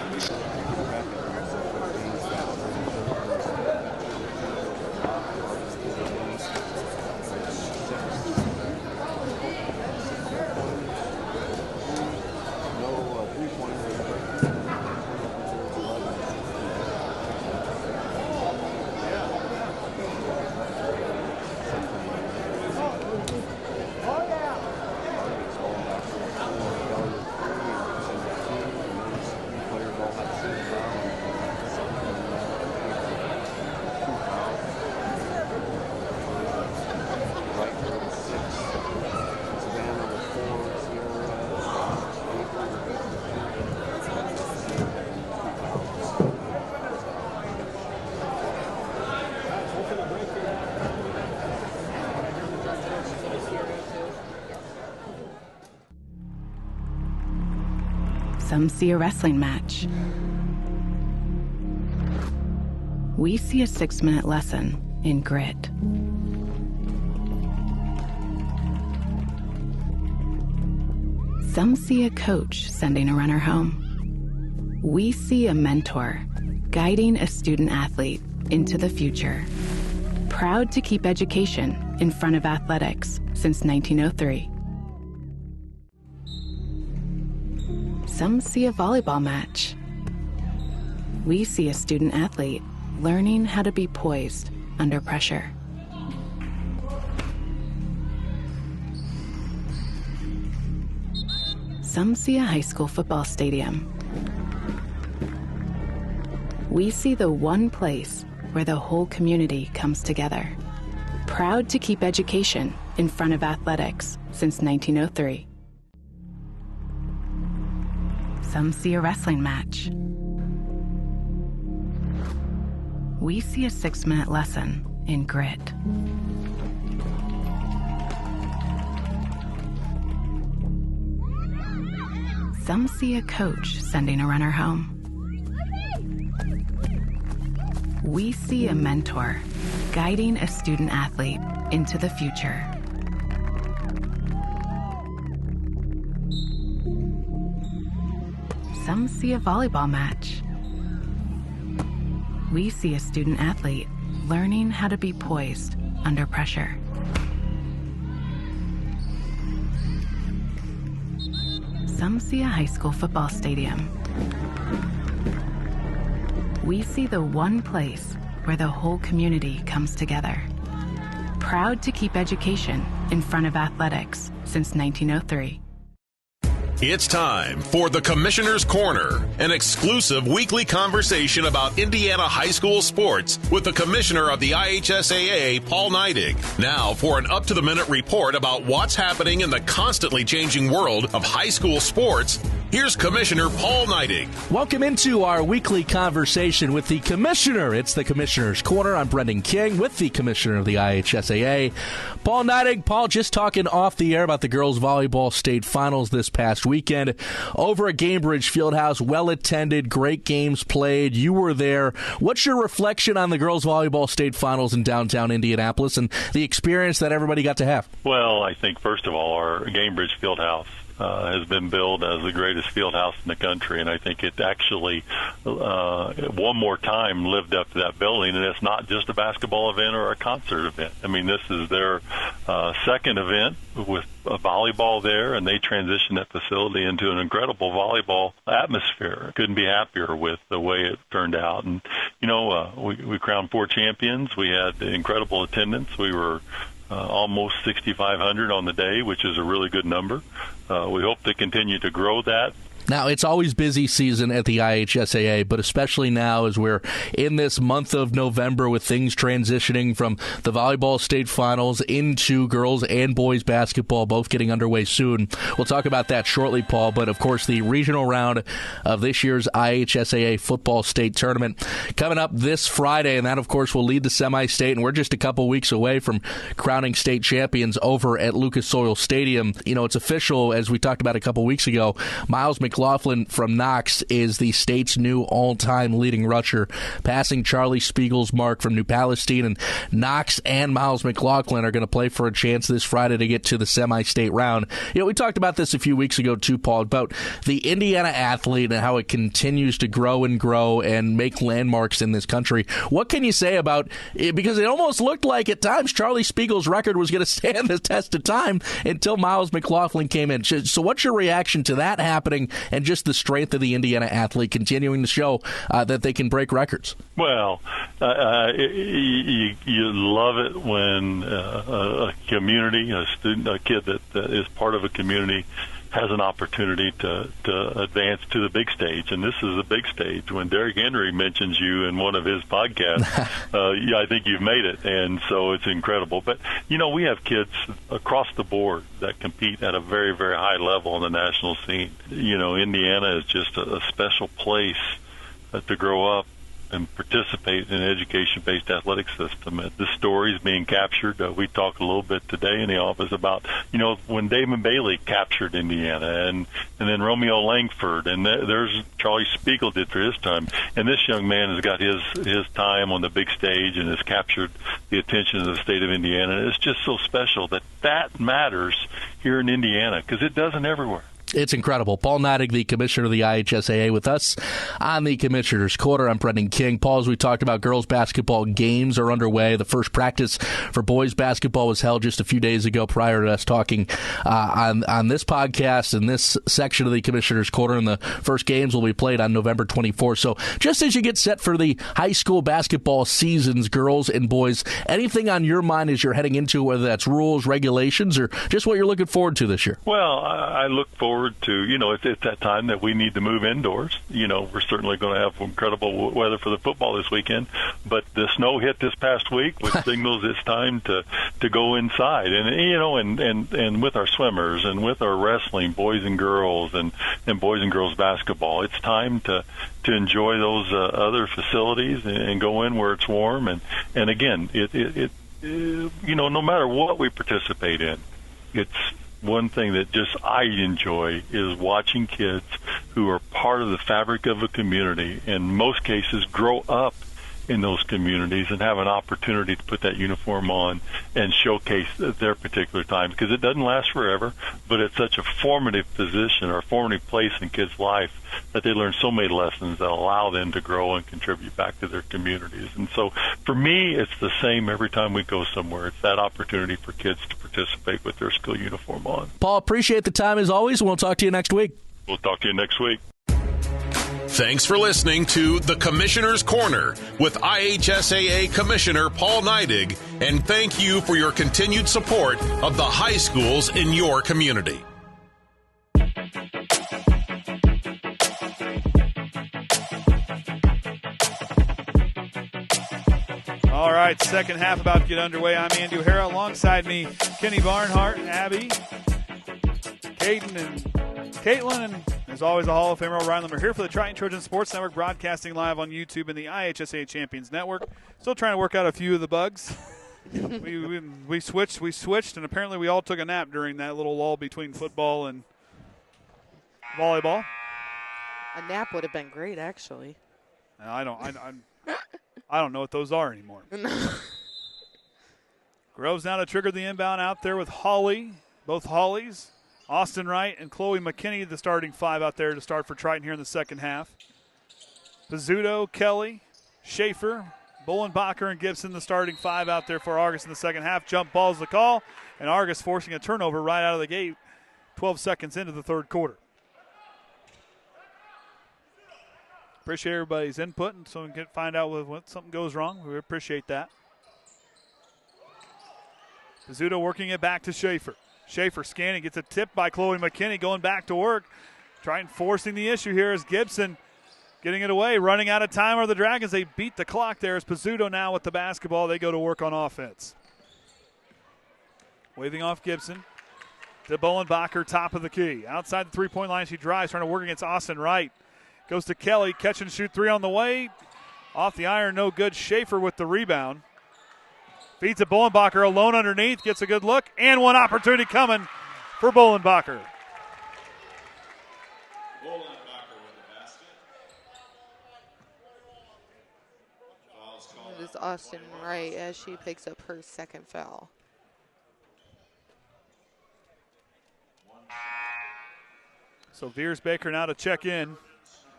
Some see a wrestling match. We see a 6-minute lesson in grit. Some see a coach sending a runner home. We see a mentor guiding a student athlete into the future. Proud to keep education in front of athletics since 1903. Some see a volleyball match. We see a student athlete learning how to be poised under pressure. Some see a high school football stadium. We see the one place where the whole community comes together. Proud to keep education in front of athletics since 1903. Some see a wrestling match. We see a 6-minute lesson in grit. Some see a coach sending a runner home. We see a mentor guiding a student athlete into the future. Some see a volleyball match. We see a student athlete learning how to be poised under pressure. Some see a high school football stadium. We see the one place where the whole community comes together. Proud to keep education in front of athletics since 1903. It's time for the Commissioner's Corner, an exclusive weekly conversation about Indiana high school sports with the Commissioner of the IHSAA, Paul Neidig. Now for an up-to-the-minute report about what's happening in the constantly changing world of high school sports, here's Commissioner Paul Neidig. Welcome into our weekly conversation with the Commissioner. It's the Commissioner's Corner. I'm Brendan King with the Commissioner of the IHSAA, Paul Neidig. Paul, just talking off the air about the girls' volleyball state finals this past weekend over at Gainbridge Fieldhouse. Well attended, great games played. You were there. What's your reflection on the girls' volleyball state finals in downtown Indianapolis and the experience that everybody got to have? Well, I think, first of all, our Gainbridge Fieldhouse has been billed as the greatest field house in the country, and I think it actually one more time lived up to that billing. And it's not just a basketball event or a concert event. I mean, this is their second event with a volleyball there, and they transitioned that facility into an incredible volleyball atmosphere. Couldn't be happier with the way it turned out. And you know, we crowned 4 champions. We had incredible attendance. We were almost 6,500 on the day, which is a really good number. We hope to continue to grow that. Now, it's always busy season at the IHSAA, but especially now as we're in this month of November with things transitioning from the volleyball state finals into girls and boys basketball, both getting underway soon. We'll talk about that shortly, Paul, but of course the regional round of this year's IHSAA football state tournament coming up this Friday, and that, of course, will lead the semi-state, and we're just a couple weeks away from crowning state champions over at Lucas Oil Stadium. You know, it's official, as we talked about a couple weeks ago. Miles McLaughlin from Knox is the state's new all-time leading rusher, passing Charlie Spiegel's mark from New Palestine. And Knox and Miles McLaughlin are going to play for a chance this Friday to get to the semi-state round. You know, we talked about this a few weeks ago too, Paul, about the Indiana athlete and how it continues to grow and make landmarks in this country. What can you say about it? Because it almost looked like at times Charlie Spiegel's record was going to stand the test of time until Miles McLaughlin came in. So what's your reaction to that happening and just the strength of the Indiana athlete continuing to show that they can break records? Well, you love it when a community, a student, a kid that is part of a community has an opportunity to advance to the big stage, and this is a big stage. When Derrick Henry mentions you in one of his podcasts, I think you've made it, and so it's incredible. But, you know, we have kids across the board that compete at a very, very high level on the national scene. You know, Indiana is just a special place to grow up and participate in an education-based athletic system. The story is being captured. We talked a little bit today in the office about, you know, when Damon Bailey captured Indiana, and then Romeo Langford, and there's Charlie Spiegel did for his time. And this young man has got his time on the big stage and has captured the attention of the state of Indiana. And it's just so special that matters here in Indiana, because it doesn't everywhere. It's incredible. Paul Neidig, the commissioner of the IHSAA, with us on the Commissioner's Corner. I'm Brendan King. Paul, as we talked about, girls basketball games are underway. The first practice for boys basketball was held just a few days ago prior to us talking on this podcast and this section of the Commissioner's Corner, and the first games will be played on November 24th. So just as you get set for the high school basketball seasons, girls and boys, anything on your mind as you're heading into, whether that's rules, regulations, or just what you're looking forward to this year? Well, I look forward to, you know, it's that time that we need to move indoors. You know, we're certainly going to have incredible weather for the football this weekend, but the snow hit this past week, which signals it's time to go inside. And, you know, and with our swimmers and with our wrestling, boys and girls, and boys and girls basketball, it's time to enjoy those other facilities and go in where it's warm. And again, it you know, no matter what we participate in, it's one thing that just I enjoy is watching kids who are part of the fabric of a community, in most cases grow up in those communities and have an opportunity to put that uniform on and showcase their particular time, because it doesn't last forever, but it's such a formative position or formative place in kids' life that they learn so many lessons that allow them to grow and contribute back to their communities. And so for me, it's the same every time we go somewhere. It's that opportunity for kids to participate with their school uniform on. Paul, appreciate the time as always, and we'll talk to you next week. We'll talk to you next week. Thanks for listening to The Commissioner's Corner with IHSAA Commissioner Paul Neidig, and thank you for your continued support of the high schools in your community. All right, second half about to get underway. I'm Andy O'Hara. Alongside me, Kenny Barnhart, Abby, Caden, and Caitlin, and as always, the Hall of Famer Ryan. We're here for the Triton Trojan Sports Network, broadcasting live on YouTube and the IHSA Champions Network. Still trying to work out a few of the bugs. we switched, and apparently we all took a nap during that little lull between football and volleyball. A nap would have been great, actually. I don't know what those are anymore. Groves now to trigger the inbound out there with Holly, both Hollies. Austin Wright and Chloe McKinney, the starting five out there to start for Triton here in the second half. Pizzuto, Kelly, Schaefer, Bullenbacher, and Gibson, the starting five out there for Argos in the second half. Jump ball's the call, and Argos forcing a turnover right out of the gate 12 seconds into the third quarter. Appreciate everybody's input, and so we can find out when something goes wrong. We appreciate that. Pizzuto working it back to Schaefer. Schaefer scanning, gets a tip by Chloe McKinney, going back to work. Triton forcing the issue here as Gibson getting it away. Running out of time are the Dragons. They beat the clock there as Pizzuto now with the basketball. They go to work on offense. Waving off Gibson to Bolenbacher, top of the key. Outside the three-point line, she drives, trying to work against Austin Wright. Goes to Kelly, catch and shoot three on the way. Off the iron, no good. Schaefer with the rebound. Feeds to Bolenbacher, alone underneath, gets a good look, and one opportunity coming for Bolenbacher. It is Austin Wright as she picks up her second foul. So Veersbaker now to check in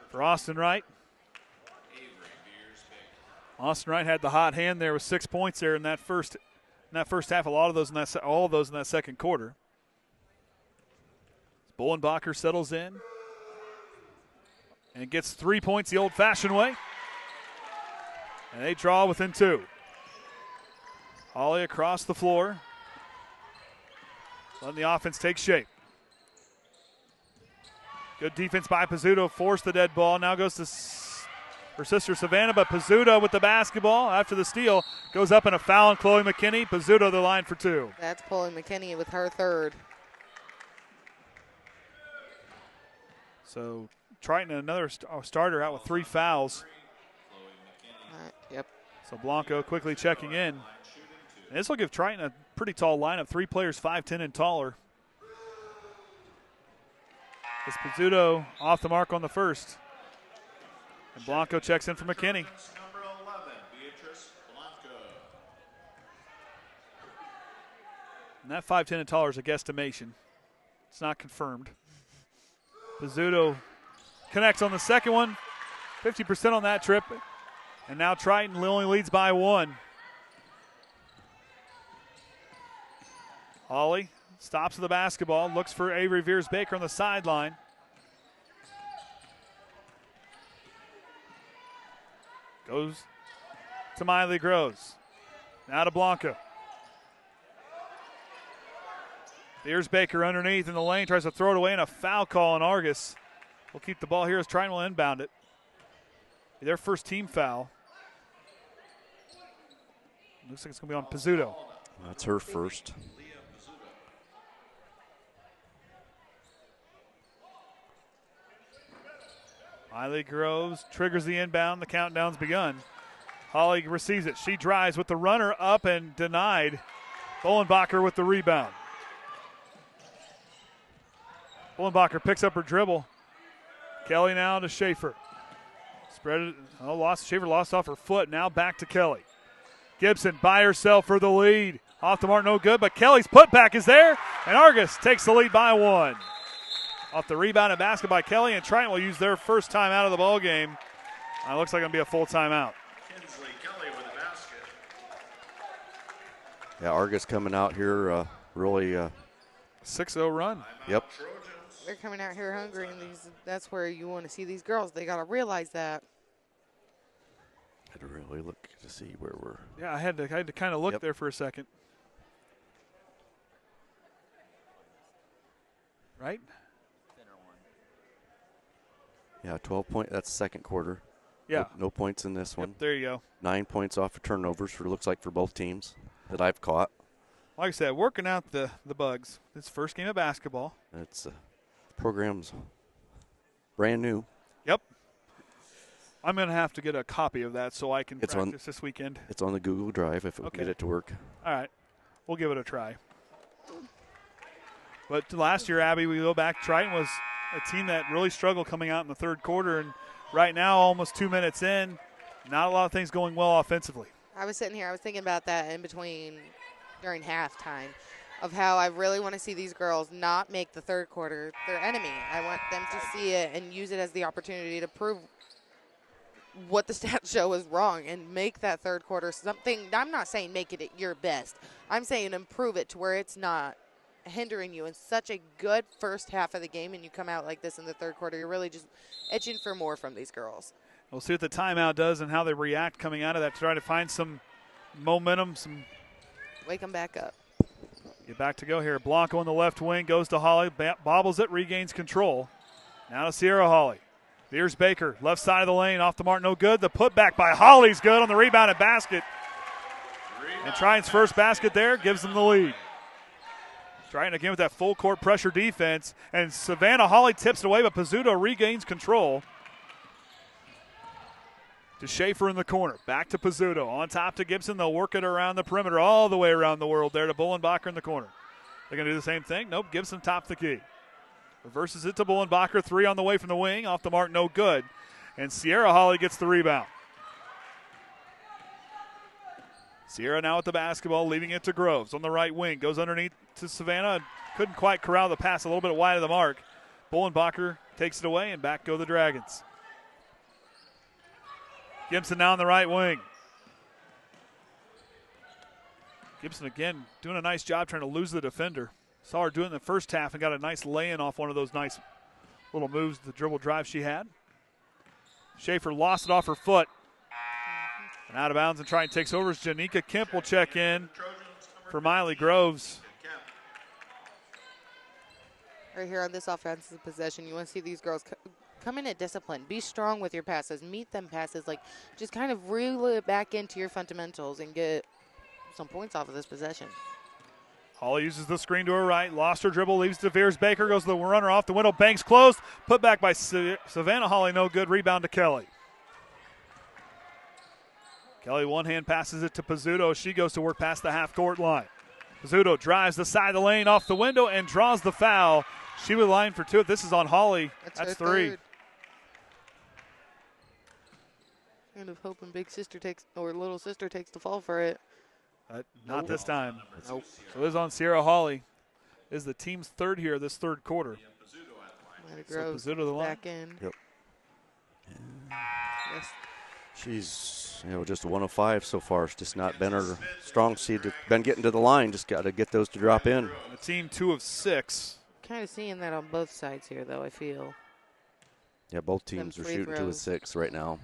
for Austin Wright. Austin Wright had the hot hand there with 6 points there in that first half. All of those in that second quarter. Bolenbacher settles in and gets 3 points the old-fashioned way. And they draw within 2. Holly across the floor. Letting the offense take shape. Good defense by Pizzuto. Forced the dead ball. Now goes to her sister Savannah, but Pizzuto with the basketball after the steal. Goes up in a foul on Chloe McKinney. Pizzuto the line for 2. That's Chloe McKinney with her third. So Triton, another starter out with 3 fouls. Yep. So Blanco quickly checking in. And this will give Triton a pretty tall lineup. 3 players 5'10" and taller. As Pizzuto off the mark on the first. And Blanco checks in for McKinney. Number 11, Beatrice Blanco. And that 5'10" and taller is a guesstimation. It's not confirmed. Pizzuto connects on the second one. 50% on that trip. And now Triton only leads by 1. Holly stops with the basketball, looks for Avery Veersbaker on the sideline. Goes to Miley Groves. Now to Blanco. Veersbaker underneath in the lane, tries to throw it away, and a foul call on Argos. We'll keep the ball here as Triton will inbound it. Their first team foul. Looks like it's going to be on Pizzuto. That's her first. Miley Groves triggers the inbound. The countdown's begun. Holly receives it. She drives with the runner up and denied. Bolenbacher with the rebound. Bolenbacher picks up her dribble. Kelly now to Schaefer. Spread it. Schaefer lost off her foot. Now back to Kelly. Gibson by herself for the lead. Off the mark, no good, but Kelly's putback is there, and Argos takes the lead by 1. Off the rebound and basket by Kelly, and Triton will use their first time out of the ball game. Looks like it's going to be a full timeout. Kinsley Kelly with a basket. Yeah, Argos coming out here really. 6-0 run. Yep. They're coming out here hungry, and that's where you want to see these girls. They got to realize that. Had to really look to see where we're. Yeah, I had to kind of look there for a second. Right? Yeah, 12 points. That's the second quarter. Yeah. No points in this one. Yep, there you go. 9 points off of turnovers, looks like for both teams that I've caught. Like I said, working out the bugs. This first game of basketball. It's program's brand new. Yep. I'm going to have to get a copy of that so I can practice this weekend. It's on the Google Drive if we can get it to work. All right. We'll give it a try. But last year, Abby, we go back, Triton was a team that really struggled coming out in the third quarter. And right now, almost 2 minutes in, not a lot of things going well offensively. I was sitting here, I was thinking about that in between during halftime of how I really want to see these girls not make the third quarter their enemy. I want them to see it and use it as the opportunity to prove what the stats show is wrong and make that third quarter something. I'm not saying make it at your best. I'm saying improve it to where it's not hindering you in such a good first half of the game, and you come out like this in the third quarter. You're really just itching for more from these girls. We'll see what the timeout does and how they react coming out of that to try to find some momentum, wake them back up. Get back to go here. Blanco on the left wing goes to Holly, bobbles it, regains control. Now to Sierra Hawley. Here's Baker, left side of the lane, off the mark, no good. The putback by Hawley's good on the rebound and basket. And Triton's first basket there gives them the lead. Triton again with that full court pressure defense. And Savannah Hawley tips it away, but Pizzuto regains control. To Schaefer in the corner. Back to Pizzuto. On top to Gibson. They'll work it around the perimeter all the way around the world there to Bullenbacher in the corner. They're going to do the same thing. Nope, Gibson top the key. Reverses it to Bullenbacher. 3 on the way from the wing. Off the mark, no good. And Sierra Hawley gets the rebound. Sierra now with the basketball, leaving it to Groves on the right wing. Goes underneath to Savannah. Couldn't quite corral the pass, a little bit wide of the mark. Bullenbacher takes it away, and back go the Dragons. Gibson now on the right wing. Gibson again doing a nice job trying to lose the defender. Saw her do it in the first half and got a nice lay-in off one of those nice little moves, the dribble drive she had. Schaefer lost it off her foot. And out of bounds and Triton takes over as Janika Kemp will check in for Miley Groves. Right here on this offensive possession, you want to see these girls come in at discipline. Be strong with your passes. Meet them passes. Like, just kind of reel it back into your fundamentals and get some points off of this possession. Hawley uses the screen to her right. Lost her dribble. Leaves to Veers Baker. Goes to the runner off the window. Banks closed. Put back by Savannah Hawley. No good. Rebound to Kelly. Kelly one-hand passes it to Pizzuto. She goes to work past the half-court line. Pizzuto drives the side of the lane off the window and draws the foul. She would line for 2. This is on Hawley. That's 3. Third. Kind of hoping big sister takes or little sister takes the fall for it. Not this time. Nope. So it is on Sierra Hawley. Is the team's 3rd here this 3rd quarter. So Pizzuto the line. back in. Yep. Yes. She's, just a 1 of 5 so far. It's just not been her strong suit. Been getting to the line. Just got to get those to drop in. The team 2 of 6. Kind of seeing that on both sides here, though, I feel. Yeah, both teams are shooting 2 of 6 right now.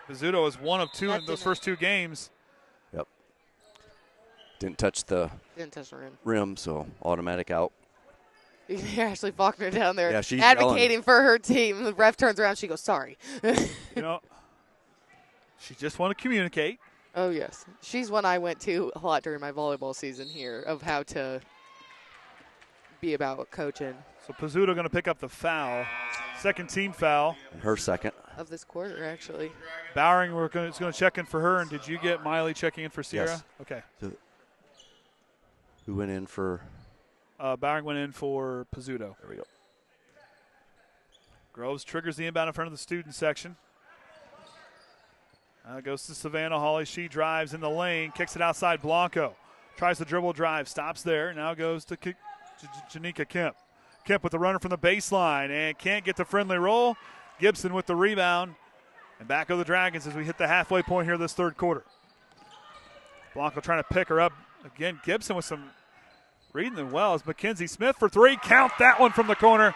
Pizzuto is 1 of 2 in those first 2 games. Yep. Didn't touch the rim, so automatic out. You can hear Ashli Faulkner down there she's advocating yelling for her team. The ref turns around. She goes, sorry. She just want to communicate. Oh, yes. She's one I went to a lot during my volleyball season here of how to be about coaching. So Pizzuto going to pick up the foul. Second team foul. And her second. Of this quarter, actually. Bowering is going to check in for her. And did you get Miley checking in for Sierra? Yes. Okay. So who went in for? Bowering went in for Pizzuto. There we go. Groves triggers the inbound in front of the student section. Goes to Savannah Hawley. She drives in the lane, kicks it outside. Blanco tries the dribble drive, stops there. Now goes to Janika Kemp. Kemp with the runner from the baseline and can't get the friendly roll. Gibson with the rebound. And back go the Dragons as we hit the halfway point here this 3rd quarter. Blanco trying to pick her up. Again, Gibson with some reading them well as Mackenzie Smith for 3. Count that one from the corner.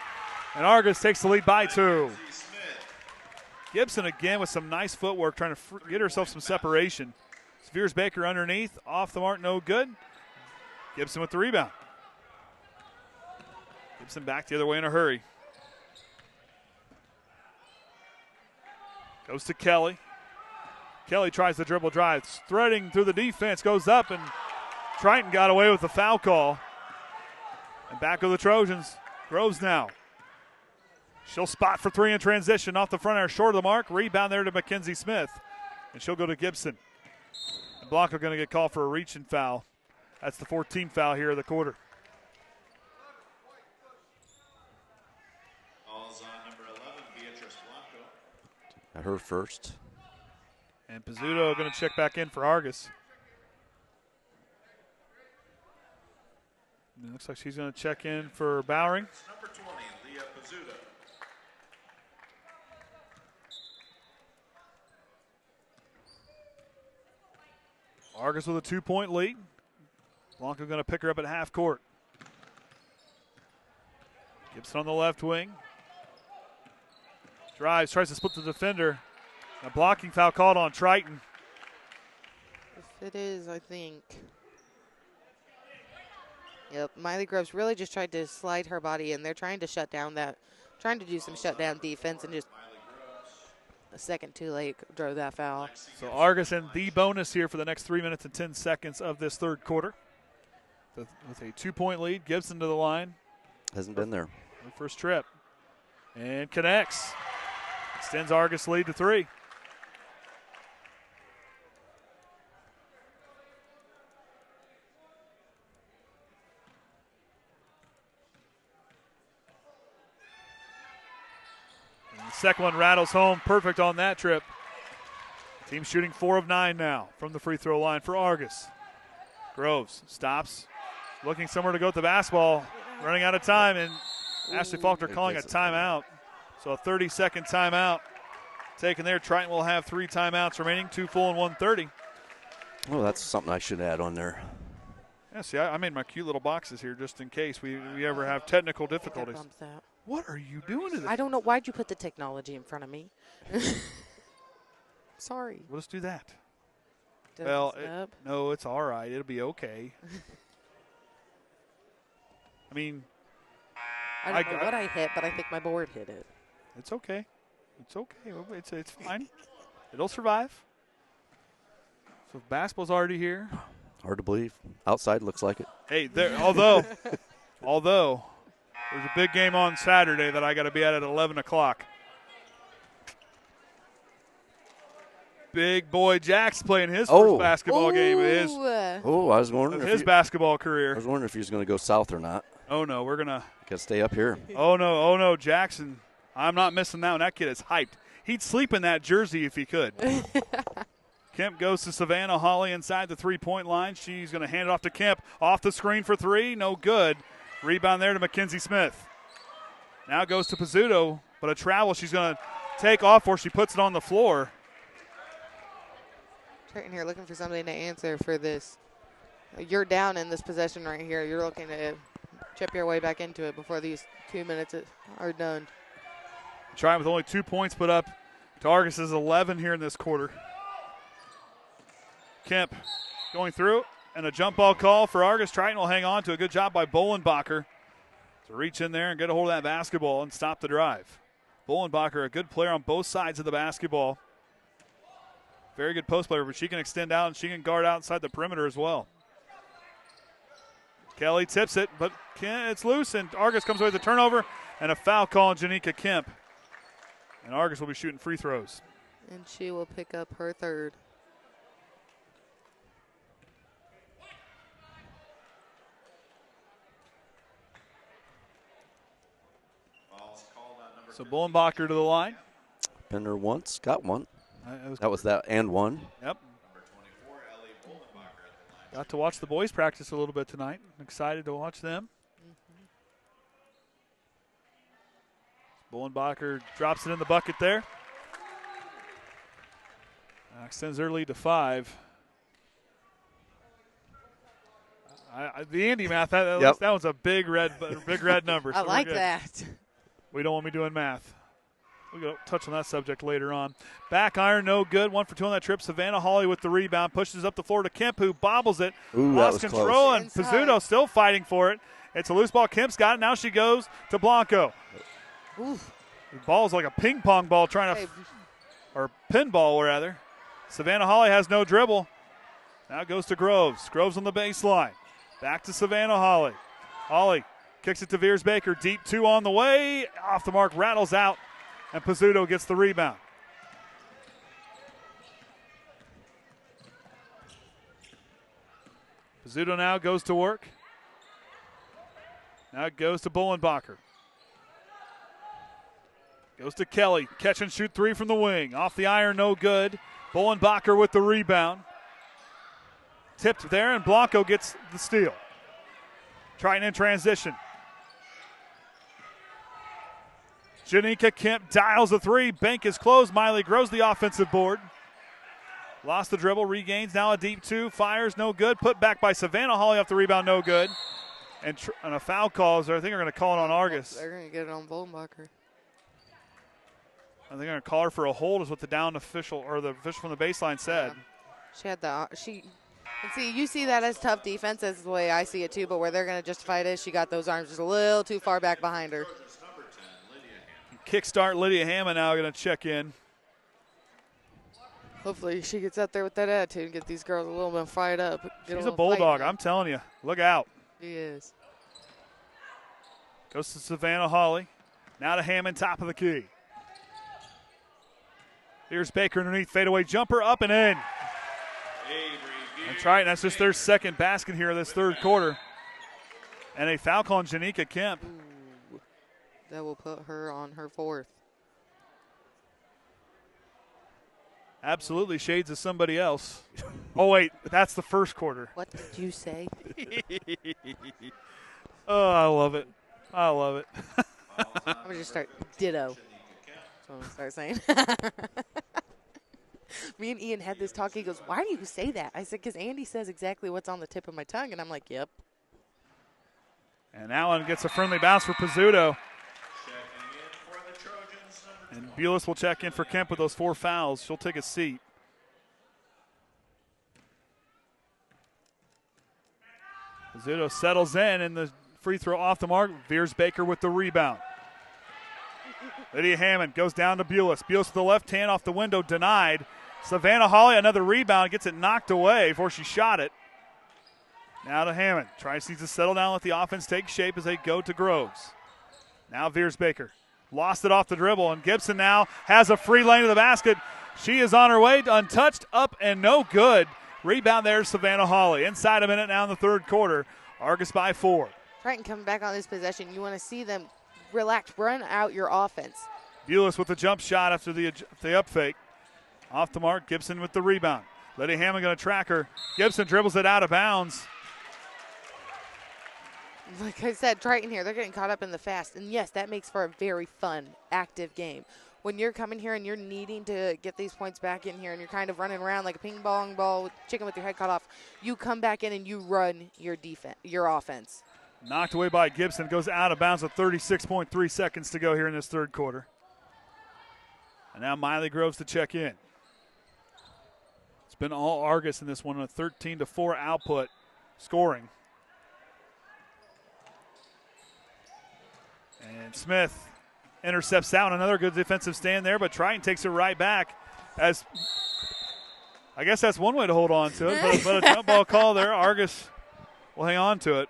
And Argos takes the lead by 2. Gibson again with some nice footwork, trying to get herself some separation. Veers Baker underneath, off the mark, no good. Gibson with the rebound. Gibson back the other way in a hurry. Goes to Kelly. Kelly tries the dribble drive, threading through the defense, goes up, and Triton got away with the foul call. And back go the Trojans. Groves now. She'll spot for 3 in transition off the front air, short of the mark. Rebound there to Mackenzie Smith. And she'll go to Gibson. And Blanco going to get called for a reaching foul. That's the 14th foul here of the quarter. All's on number 11, Beatrice Blanco. Her first. And Pizzuto going to check back in for Argos. And it looks like she's going to check in for Bowering. Number 20, Leah Pizzuto. Argos with a 2-point lead. Blanco going to pick her up at half court. Gibson on the left wing. Drives, tries to split the defender. A blocking foul called on Triton. If it is, I think. Yep, Miley Groves really just tried to slide her body in. They're trying to shut down that Trying to do some shutdown defense and just a second too late drove that foul. So Argos in the bonus here for the next 3 minutes and 10 seconds of this third quarter. With a 2-point lead, Gibson to the line. Hasn't been there. Her first trip. And connects. Extends Argos lead to 3. Second one rattles home, perfect on that trip. Team shooting 4 of 9 now from the free throw line for Argos. Groves stops, looking somewhere to go with the basketball, running out of time, and Ashli Faulkner calling a timeout. So a 30-second timeout taken there. Triton will have 3 timeouts remaining, 2 full and 1:30. Well, that's something I should add on there. Yeah, see, I made my cute little boxes here just in case we ever have technical difficulties. What are you doing to this? I don't know. Why'd you put the technology in front of me? Sorry. We'll just do that. Did Well, I mess it up? no, it's all right. It'll be okay. I mean, I don't know what I hit, but I think my board hit it. it's okay. It's okay. It's fine. It'll survive. So basketball's already here. Hard to believe. Outside looks like it. Hey, there. Although there's a big game on Saturday that I got to be at 11 o'clock. Big boy Jack's playing his first basketball game of his I was wondering his basketball career. I was wondering if he was going to go south or not. Oh no, we're gonna. Got to stay up here. Oh no, Jackson. I'm not missing that one. That kid is hyped. He'd sleep in that jersey if he could. Kemp goes to Savannah Holly inside the 3-point line. She's going to hand it off to Kemp. Off the screen for 3. No good. Rebound there to Mackenzie Smith. Now goes to Pizzuto, but a travel she's going to take off or she puts it on the floor. Triton here looking for somebody to answer for this. You're down in this possession right here. You're looking to chip your way back into it before these 2 minutes are done. Trying with only 2 points put up to Argos' 11 here in this quarter. Kemp going through, and a jump ball call for Argos. Triton will hang on to a good job by Bolenbacher to reach in there and get a hold of that basketball and stop the drive. Bolenbacher, a good player on both sides of the basketball. Very good post player, but she can extend out and she can guard outside the perimeter as well. Kelly tips it, but it's loose, and Argos comes away with a turnover and a foul call on Janika Kemp. And Argos will be shooting free throws. And she will pick up her third. So Bolenbacher to the line. Been there once, got one. That was that and one. Yep. Got to watch the boys practice a little bit tonight. I'm excited to watch them. Bolenbacher drops it in the bucket there. Extends their lead to 5. The Andy math, that was a big red number. So I like that. We don't want me doing math. We'll go touch on that subject later on. Back iron, no good. 1 for 2 on that trip. Savannah Holly with the rebound. Pushes up the floor to Kemp, who bobbles it. Ooh, lost control, close. And Pizzuto still fighting for it. It's a loose ball. Kemp's got it. Now she goes to Blanco. Oof. The ball's like a ping pong ball or pinball, rather. Savannah Holly has no dribble. Now goes to Groves. Groves on the baseline. Back to Savannah Holly. Holly kicks it to Veers Baker. Deep 2 on the way. Off the mark, rattles out, and Pizzuto gets the rebound. Pizzuto now goes to work. Now it goes to Bolenbacher. Goes to Kelly. Catch and shoot 3 from the wing. Off the iron, no good. Bolenbacher with the rebound. Tipped there, and Blanco gets the steal. Triton in transition. Janika Kemp dials the 3. Bank is closed. Miley Groves the offensive board. Lost the dribble, regains now a deep 2. Fires, no good. Put back by Savannah Holly off the rebound, no good. And a foul call, I think they're going to call it on Argos. They're going to get it on Bolenbacher. I think they're going to call her for a hold is what the down official or the official from the baseline said. Yeah. And see, you see that as tough defense. That's the way I see it too, but where they're going to justify it is she got those arms just a little too far back behind her. kickstart. Lydia Hammond now going to check in. Hopefully she gets out there with that attitude and get these girls a little bit fired up. She's a bulldog, I'm telling you. Look out. She is. Goes to Savannah Hawley. Now to Hammond, top of the key. Here's Baker underneath, fadeaway jumper, up and in. And Triton, that's just their second basket here this third quarter. And a foul call on Janika Kemp. Ooh, that will put her on her fourth. Absolutely shades of somebody else. Oh, wait, that's the first quarter. What did you say? Oh, I love it. I love it. I'm going to just start ditto. That's what I'm going to start saying. Me and Ian had this talk. He goes, why do you say that? I said, because Andy says exactly what's on the tip of my tongue. And I'm like, yep. And Allen gets a friendly bounce for Pizzuto. And Bulis will check in for Kemp with those 4 fouls. She'll take a seat. Pizzuto settles in, and the free throw off the mark. Veers Baker with the rebound. Lydia Hammond goes down to Bulis. Bulis with the left hand off the window, denied. Savannah Hawley, another rebound, gets it knocked away before she shot it. Now to Hammond. Trice needs to settle down, let the offense take shape as they go to Groves. Now Veers Baker. Lost it off the dribble, and Gibson now has a free lane to the basket. She is on her way, untouched, up and no good. Rebound there, Savannah Hawley. Inside a minute now in the third quarter. Argos by 4. Triton coming back on this possession. You want to see them relax, run out your offense. Bulis with the jump shot after the up fake. Off the mark, Gibson with the rebound. Lydia Hammond going to track her. Gibson dribbles it out of bounds. Like I said, Triton here, they're getting caught up in the fast. And, yes, that makes for a very fun, active game. When you're coming here and you're needing to get these points back in here and you're kind of running around like a ping pong ball, chicken with your head cut off, you come back in and you run your defense, your offense. Knocked away by Gibson. Goes out of bounds with 36.3 seconds to go here in this third quarter. And now Miley Groves to check in. It's been all Argos in this one, a 13-4 output scoring. And Smith intercepts out. Another good defensive stand there, but Triton takes it right back. As I guess that's one way to hold on to it, but a jump ball call there. Argos will hang on to it.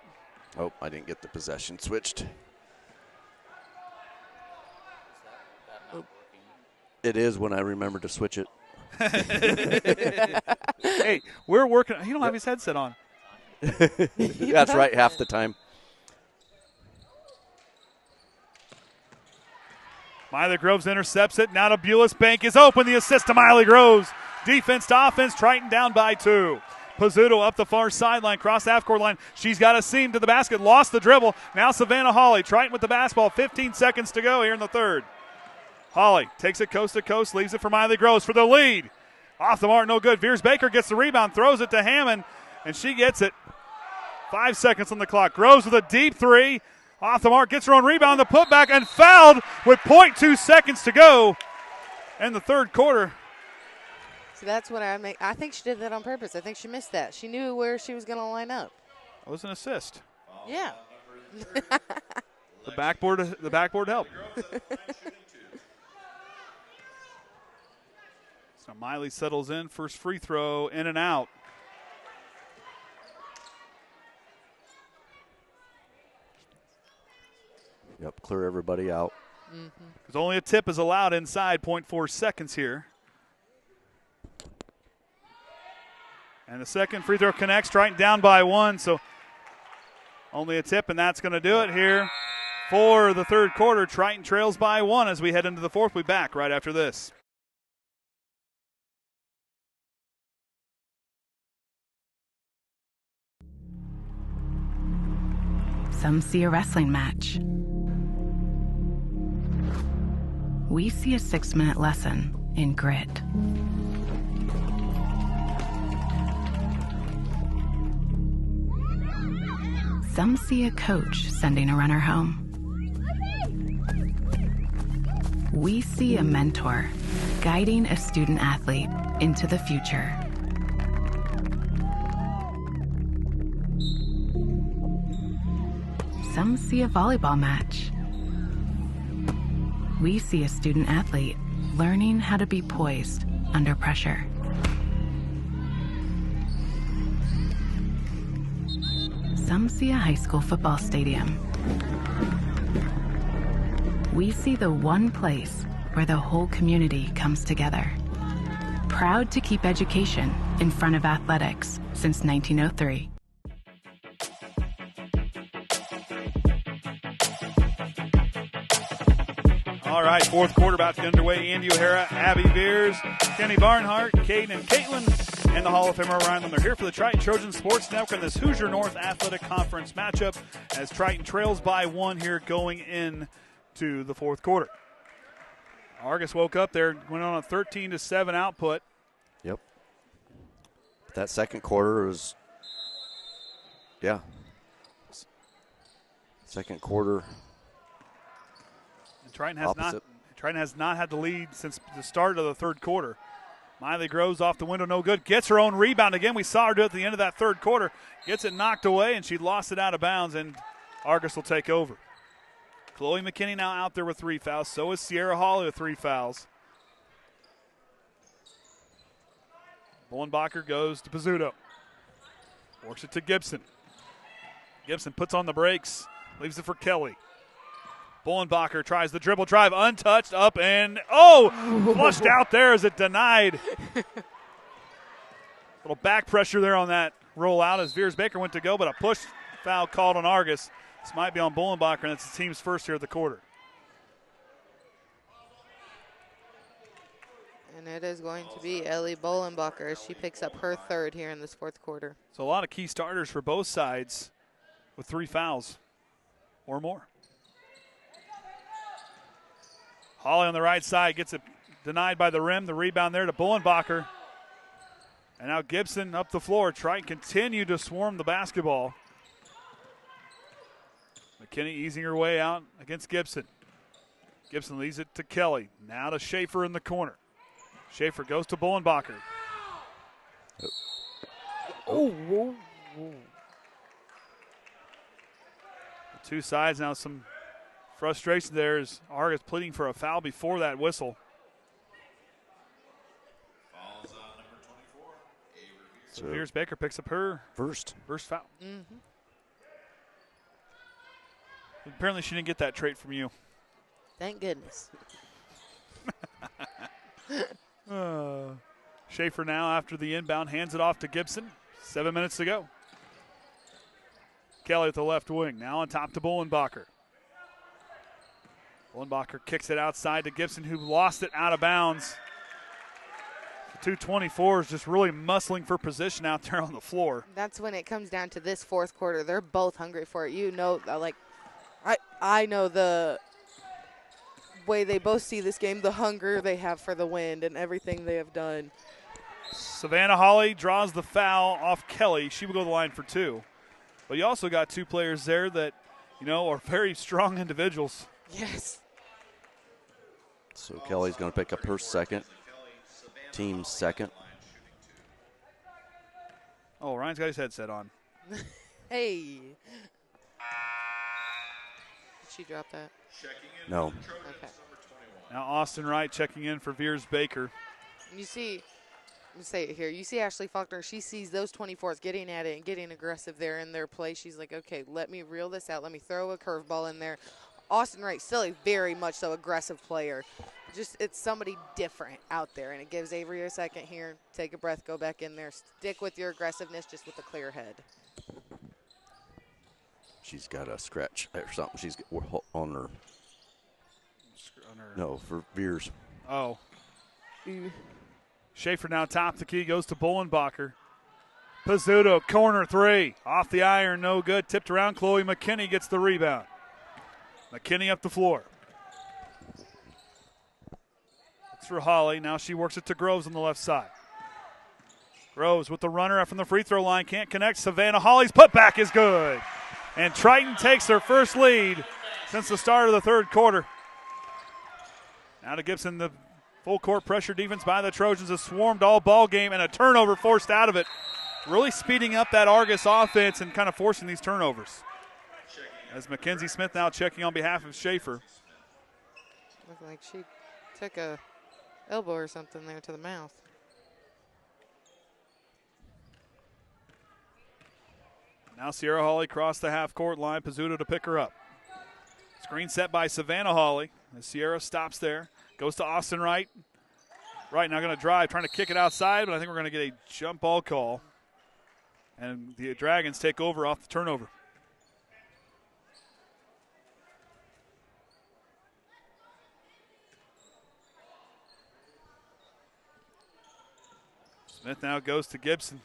Oh, I didn't get the possession switched. It is when I remember to switch it. Hey, we're working. He don't have his headset on. That's right, half the time. Miley Groves intercepts it. Now to Bulis. Bank is open. The assist to Miley Groves. Defense to offense. Triton down by 2. Pizzuto up the far sideline, cross half-court line. She's got a seam to the basket. Lost the dribble. Now Savannah Hawley. Triton with the basketball. 15 seconds to go here in the third. Hawley takes it coast to coast. Leaves it for Miley Groves for the lead. Off the mark, no good. Veers Baker gets the rebound. Throws it to Hammond, and she gets it. 5 seconds on the clock. Groves with a deep 3. Off the mark, gets her own rebound, the putback, and fouled with 0.2 seconds to go in the third quarter. So that's what I think she did that on purpose. I think she missed that. She knew where she was going to line up. That was an assist. Yeah. The backboard helped. So Miley settles in. First free throw, in and out. Yep, clear everybody out. Because only a tip is allowed inside, 0.4 seconds here. And the second free throw connects, Triton down by 1, so only a tip, and that's going to do it here for the third quarter. Triton trails by 1 as we head into the fourth. We'll be back right after this. Some see a wrestling match. We see a 6-minute lesson in grit. Some see a coach sending a runner home. We see a mentor guiding a student athlete into the future. Some see a volleyball match. we see a student athlete learning how to be poised under pressure. Some see a high school football stadium. We see the one place where the whole community comes together. Proud to keep education in front of athletics since 1903. All right, fourth quarter about to get underway. Andy O'Hara, Abby Beers, Kenny Barnhart, Caden and Caitlin, and the Hall of Famer Ryan. They're here for the Triton Trojan Sports Network in this Hoosier North Athletic Conference matchup as Triton trails by 1 here going into the fourth quarter. Argos woke up there, went on a 13-7 output. Yep. That second quarter was, second quarter. Triton has not had the lead since the start of the third quarter. Miley Groves off the window, no good. Gets her own rebound again. We saw her do it at the end of that third quarter. Gets it knocked away, and she lost it out of bounds, and Argos will take over. Chloe McKinney now out there with 3 fouls. So is Sierra Hawley with 3 fouls. Bullenbacher goes to Pizzuto. Works it to Gibson. Gibson puts on the brakes. Leaves it for Kelly. Bullenbacher tries the dribble drive, untouched, up and, flushed out there as it denied. Little back pressure there on that rollout as Veers Baker went to go, but a push foul called on Argos. This might be on Bullenbacher, and it's the team's first here at the quarter. And it is going to be Ellie Bullenbacher as she picks up her third here in this fourth quarter. So a lot of key starters for both sides with 3 fouls or more. Hawley on the right side gets it denied by the rim. The rebound there to Bullenbacher. And now Gibson up the floor. Triton continue to swarm the basketball. McKinney easing her way out against Gibson. Gibson leaves it to Kelly. Now to Schaefer in the corner. Schaefer goes to Bullenbacher. The two sides now some frustration there as Argos pleading for a foul before that whistle. So Veers Baker picks up her first foul. Mm-hmm. Apparently she didn't get that trait from you. Thank goodness. Schaefer now after the inbound hands it off to Gibson. 7 minutes to go. Kelly at the left wing. Now on top to Bullenbacher. Bullenbacher kicks it outside to Gibson, who lost it out of bounds. The 224 is just really muscling for position out there on the floor. That's when it comes down to this fourth quarter. They're both hungry for it. You know, I know the way they both see this game, the hunger they have for the win and everything they have done. Savannah Hawley draws the foul off Kelly. She will go to the line for 2. But you also got 2 players there that, are very strong individuals. Yes. So Kelly's going to pick up her second, team's second. Oh, Ryan's got his headset on. Hey. Did she drop that? No. Okay. Now Austin Wright checking in for Veers Baker. You see, let me say it here. You see Ashli Faulkner. She sees those 24s getting at it and getting aggressive there in their play. She's like, okay, let me reel this out. Let me throw a curveball in there. Austin Wright, still a very much so aggressive player. Just it's somebody different out there, and it gives Avery a second here. Take a breath, go back in there. Stick with your aggressiveness just with a clear head. She's got a scratch or something. She's on her. No, for Veers. Oh. Schaefer now top the key, goes to Bullenbacher. Pizzuto, corner 3. Off the iron, no good. Tipped around. Chloe McKinney gets the rebound. McKinney up the floor. It's for Hawley. Now she works it to Groves on the left side. Groves with the runner up from the free throw line. Can't connect. Savannah Hawley's putback is good. And Triton takes their first lead since the start of the third quarter. Now to Gibson, the full court pressure defense by the Trojans has swarmed all ball game, and a turnover forced out of it. Really speeding up that Argos offense and kind of forcing these turnovers. As Mackenzie Smith now checking on behalf of Schaefer. Looked like she took a elbow or something there to the mouth. Now Sierra Hawley crossed the half-court line. Pizzuto to pick her up. Screen set by Savannah Hawley. As Sierra stops there. Goes to Austin Wright. Wright now going to drive, trying to kick it outside, but I think we're going to get a jump ball call. And the Dragons take over off the turnover. Smith now goes to Gibson.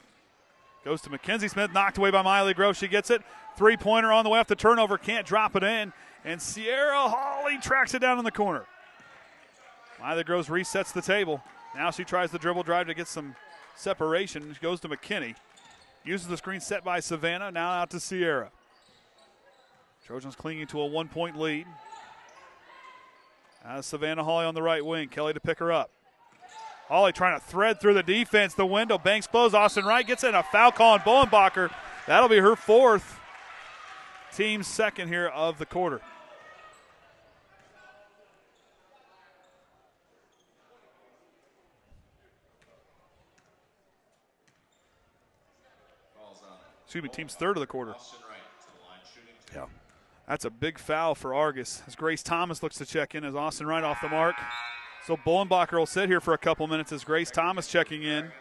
Goes to Mackenzie Smith, knocked away by Miley Grove. She gets it. Three-pointer on the way off the turnover. Can't drop it in. And Sierra Hawley tracks it down in the corner. Miley Grove resets the table. Now she tries the dribble drive to get some separation. She goes to McKinney. Uses the screen set by Savannah. Now out to Sierra. Trojans clinging to a 1-point lead. Now Savannah Hawley on the right wing. Kelly to pick her up. Hawley trying to thread through the defense. The window. Banks closed. Austin Wright gets in a foul call on Bowenbacher. That'll be her fourth. Team's second here of the quarter. Excuse me, team's third of the quarter. Yeah. That's a big foul for Argos as Grace Thomas looks to check in as Austin Wright off the mark. So Bowenbacher will sit here for a couple minutes as Grace Thomas checking in. Number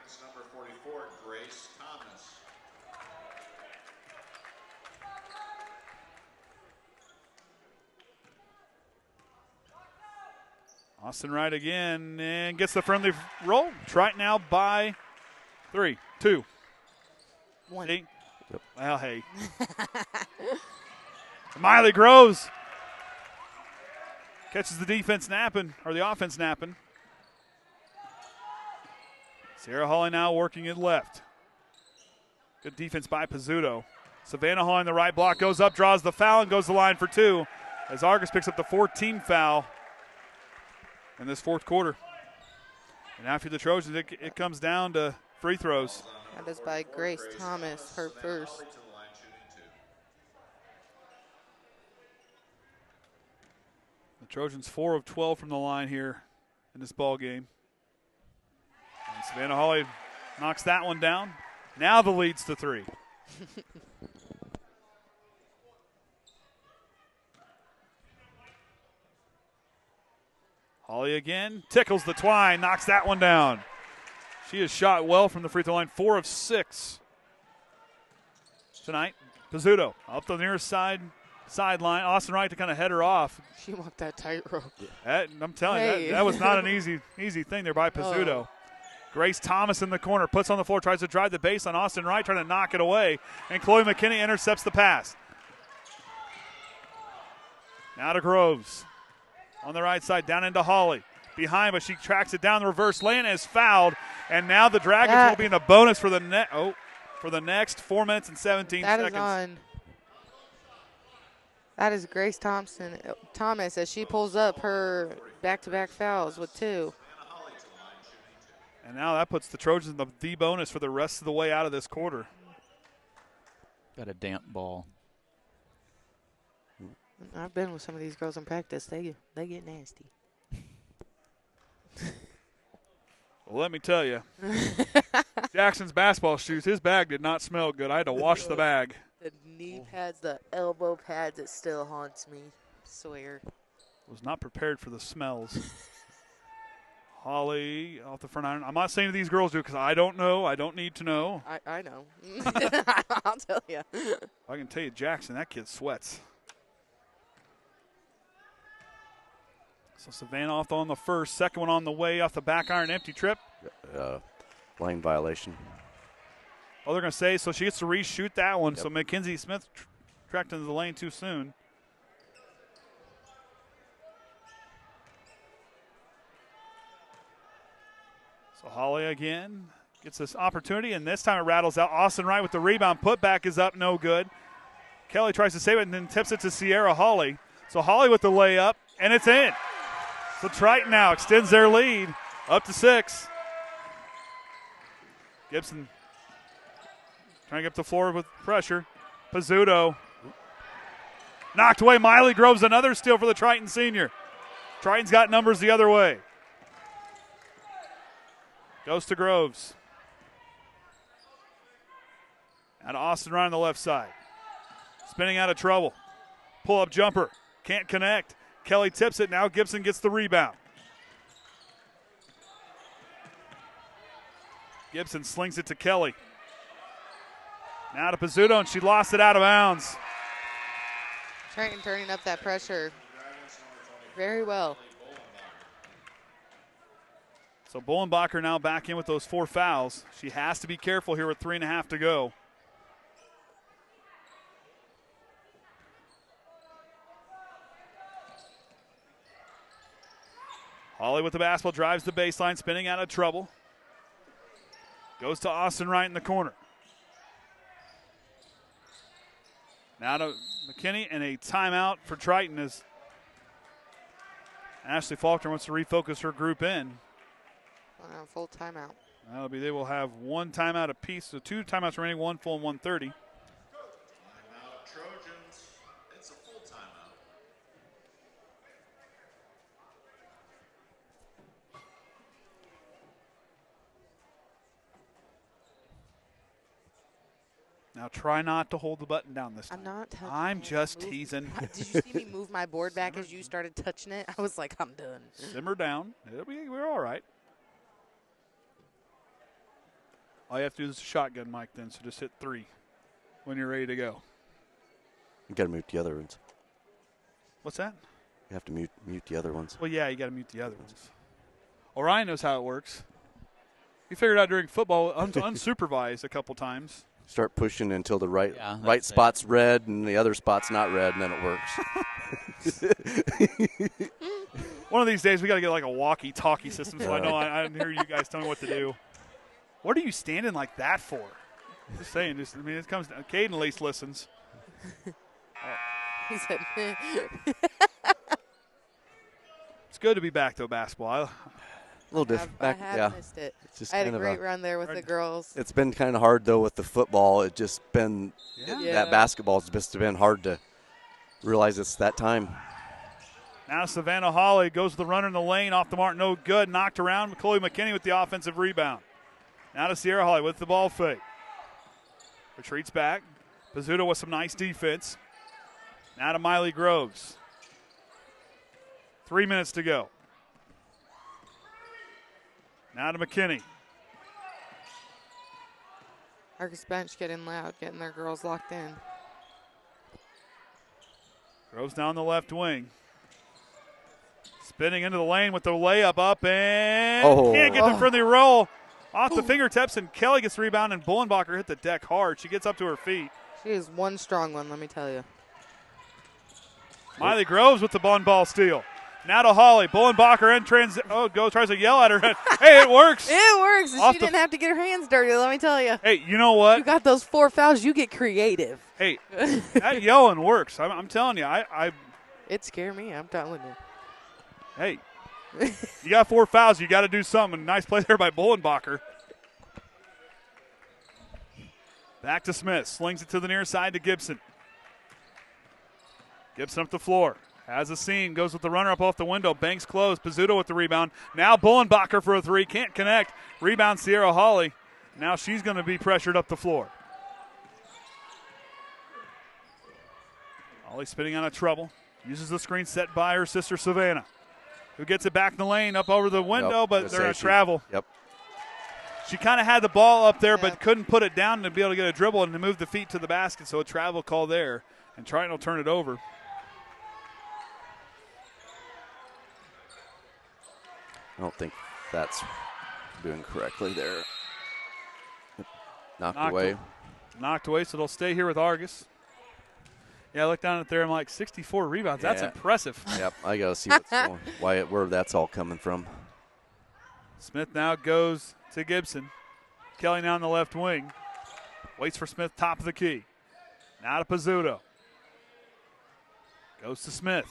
44, Grace Thomas. Austin Wright again and gets the friendly roll. Triton now by 3, 2, 1. Yep. Well, hey. Miley Groves catches the defense napping, or the offense napping. Sierra Hawley now working it left. Good defense by Pizzuto. Savannah Hawley in the right block goes up, draws the foul, and goes to the line for 2 as Argos picks up the 14th foul in this fourth quarter. And after the Trojans, it comes down to free throws. That is by Grace Thomas, her first. The Trojans 4 of 12 from the line here in this ball game. And Savannah Hawley knocks that one down. Now the lead's to 3. Hawley again, tickles the twine, knocks that one down. She has shot well from the free throw line, 4 of 6 tonight. Pizzuto up the nearest sideline. Austin Wright to kind of head her off. She walked that tightrope. I'm telling you, that was not an easy thing there by Pizzuto. Oh. Grace Thomas in the corner, puts on the floor, tries to drive the base on Austin Wright, trying to knock it away. And Chloe McKinney intercepts the pass. Now to Groves. On the right side, down into Hawley. Behind, but she tracks it down the reverse lane and is fouled. And now the Dragons will be in a bonus for the next 4 minutes and 17 seconds. That is Grace Thomas as she pulls up her back-to-back fouls with 2. And now that puts the Trojans in the bonus for the rest of the way out of this quarter. Got a damp ball. I've been with some of these girls in practice. They get nasty. Well, let me tell you, Jackson's basketball shoes, his bag did not smell good. I had to wash the bag. The knee pads, the elbow pads, it still haunts me. I swear. Was not prepared for the smells. Holly off the front iron. I'm not saying these girls do because I don't know. I don't need to know. I know. I'll tell you. I can tell you, Jackson, that kid sweats. So Savannah off on the first. Second one on the way off the back iron. Empty trip. Lane violation. Oh, they're going to say, so she gets to reshoot that one. Yep. So Mackenzie Smith tracked into the lane too soon. So Hawley again gets this opportunity, and this time it rattles out. Austin Wright with the rebound. Putback is up, no good. Kelly tries to save it and then tips it to Sierra Hawley. So Hawley with the layup, and it's in. So Triton now extends their lead up to 6. Gibson trying to get up the floor with pressure. Pizzuto knocked away. Miley Groves, another steal for the Triton senior. Triton's got numbers the other way. Goes to Groves. Now to Austin Ryan on the left side. Spinning out of trouble. Pull-up jumper. Can't connect. Kelly tips it. Now Gibson gets the rebound. Gibson slings it to Kelly. Now to Pizzuto, and she lost it out of bounds. Triton turning up that pressure very well. So Bullenbacher now back in with those 4 fouls. She has to be careful here with 3.5 to go. Holly with the basketball, drives the baseline, spinning out of trouble. Goes to Austin Wright in the corner. Now to McKinney, and a timeout for Triton as Ashli Faulkner wants to refocus her group in. Full timeout. That'll be, they will have 1 timeout apiece, so 2 timeouts remaining, 1 full and 1:30. Timeout, Trojans. It's a full timeout. Now try not to hold the button down this time. I'm not touching I'm it. just teasing. Did you see me move my board back as you started touching it? I was like, I'm done. Simmer down. We're all right. All you have to do is a shotgun mic then, so just hit 3 when you're ready to go. You got to mute the other ones. What's that? You have to mute the other ones. Well, yeah, you got to mute the other ones. Orion knows how it works. He figured out during football, unsupervised a couple times. Start pushing until the right spot's red and the other spot's not red, and then it works. One of these days, we got to get like a walkie-talkie system, so I know I didn't hear you guys tell me what to do. What are you standing like that for? Just saying. It comes down. Caden at least listens. He said, It's good to be back to basketball. A little different. I have missed it. It's just I had kind a of great run there with the girls. It's been kind of hard, though, with the football. It's just been that basketball has just been hard to realize it's that time. Now Savannah Holly goes to the runner in the lane, off the mark, no good. Knocked around. Chloe McKinney with the offensive rebound. Now to Sierra Holly with the ball fake. Retreats back. Pizzuto with some nice defense. Now to Miley Groves. 3 minutes to go. Now to McKinney. Argos bench getting loud, getting their girls locked in. Groves down the left wing. Spinning into the lane with the layup up and can't get the friendly roll. Off the fingertips, and Kelly gets the rebound, and Bullenbacher hit the deck hard. She gets up to her feet. She is one strong one, let me tell you. Miley Groves with the ball steal. Now to Holly. Bullenbacher in tries to yell at her. Hey, it works. It works. She didn't have to get her hands dirty, let me tell you. Hey, you know what? You got those 4 fouls, you get creative. Hey, that yelling works. I'm telling you. It scared me, I'm telling you. Hey, you got 4 fouls. You got to do something. Nice play there by Bullenbacher. Back to Smith. Slings it to the near side to Gibson. Gibson up the floor. Has a seam. Goes with the runner up off the window. Banks closed. Pizzuto with the rebound. Now Bullenbacher for a 3. Can't connect. Rebound Sierra Holly. Now she's going to be pressured up the floor. Holly spinning out of trouble. Uses the screen set by her sister Savannah, who gets it back in the lane up over the window, but they're going to travel. Yep. She kind of had the ball up there, but couldn't put it down to be able to get a dribble and to move the feet to the basket, so a travel call there. And Triton will turn it over. I don't think that's doing correctly there. Knocked away. Knocked away, so they'll stay here with Argos. Yeah, I look down at there. I'm like, 64 rebounds. That's impressive. Yep, I got to see where that's all coming from. Smith now goes to Gibson. Kelly now on the left wing. Waits for Smith, top of the key. Now to Pizzuto. Goes to Smith.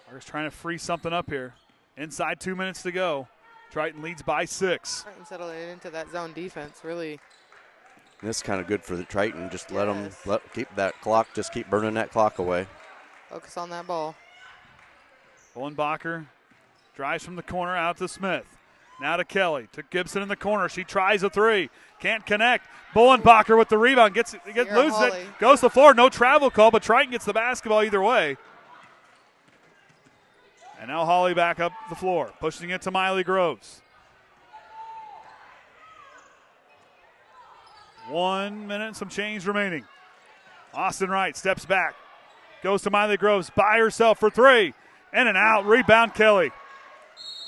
Argos trying to free something up here. Inside 2 minutes to go. Triton leads by 6. Triton settled it into that zone defense, really. And this is kind of good for the Triton. Just let them keep that clock. Just keep burning that clock away. Focus on that ball. Bullenbacher drives from the corner out to Smith. Now to Kelly. To Gibson in the corner. She tries a three. Can't connect. Bullenbacher with the rebound. Loses it. Goes to the floor. No travel call, but Triton gets the basketball either way. And now Holly back up the floor. Pushing it to Miley Groves. 1 minute and some change remaining. Austin Wright steps back. Goes to Miley Groves by herself for three. In and out. Rebound Kelly.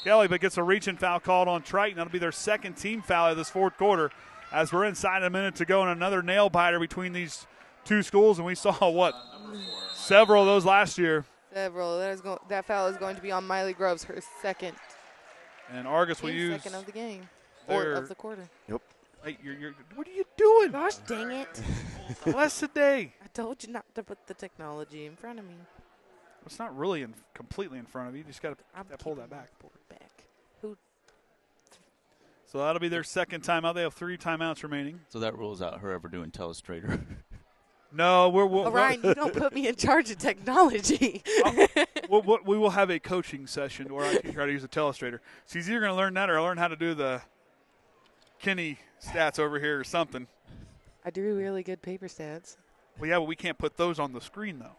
Kelly, but gets a reach-in foul called on Triton. That'll be their second team foul of this fourth quarter as we're inside a minute to go, and another nail-biter between these two schools. And we saw, several of those last year. Several. That foul is going to be on Miley Groves, her second. And Argos will use second of the game. Or of the quarter. Yep. Hey, what are you doing? Gosh, dang it. Less a day. I told you not to put the technology in front of me. It's not really completely in front of you. You just got to pull that back. So that'll be their second timeout. They have 3 timeouts remaining. So that rules out her ever doing telestrator. No, Ryan, you don't put me in charge of technology. We will have a coaching session where I can try to use a telestrator. She's either going to learn that or learn how to do the Kenny stats over here or something. I do really good paper stats. Well, yeah, but we can't put those on the screen, though.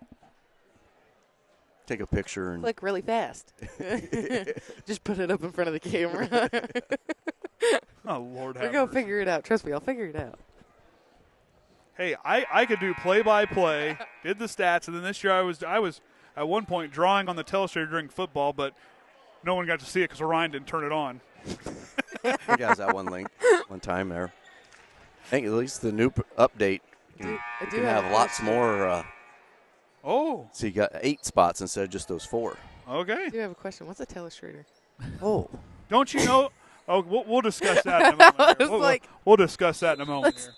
Take a picture and click really fast. Just put it up in front of the camera. Oh, Lord. We're going to figure it out. Trust me, I'll figure it out. Hey, I could do play-by-play, did the stats, and then this year I was at one point drawing on the telestrator during football, but no one got to see it because Orion didn't turn it on. You guys that one link one time there. I think at least the new update you can have lots more. So you got 8 spots instead of just those 4. Okay. I do have a question. What's a telestrator? Oh. Don't you know? Oh, we'll discuss that in a moment. We'll discuss that in a moment here.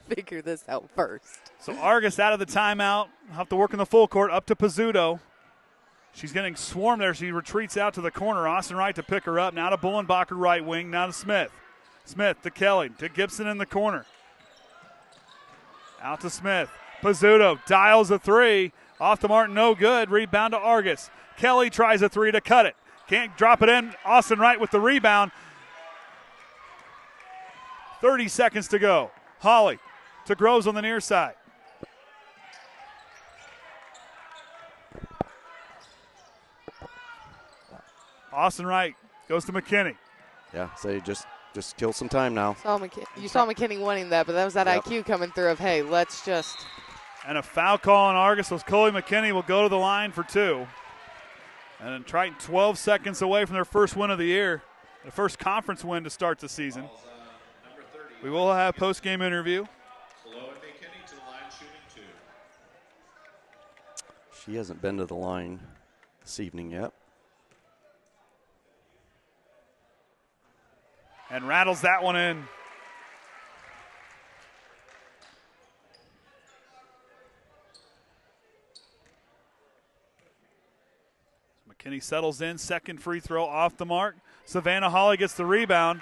Figure this out first. So Argos out of the timeout. Have to work in the full court up to Pizzuto. She's getting swarmed there. She retreats out to the corner. Austin Wright to pick her up. Now to Bullenbacher right wing. Now to Smith. Smith to Kelly. To Gibson in the corner. Out to Smith. Pizzuto dials a three. Off the mark, no good. Rebound to Argos. Kelly tries a three to cut it. Can't drop it in. Austin Wright with the rebound. 30 seconds to go. Holly to Groves on the near side. Austin Wright goes to McKinney. Yeah, so you just kill some time now. You saw McKinney winning that, but that was that IQ coming through of, hey, let's just. And a foul call on Argos. So Chloe McKinney will go to the line for 2. And then Triton 12 seconds away from their first win of the year, the first conference win to start the season. We will have a post-game interview. Chloe McKinney to the line shooting 2. She hasn't been to the line this evening yet. And rattles that one in. McKinney settles in. Second free throw off the mark. Savannah Holly gets the rebound.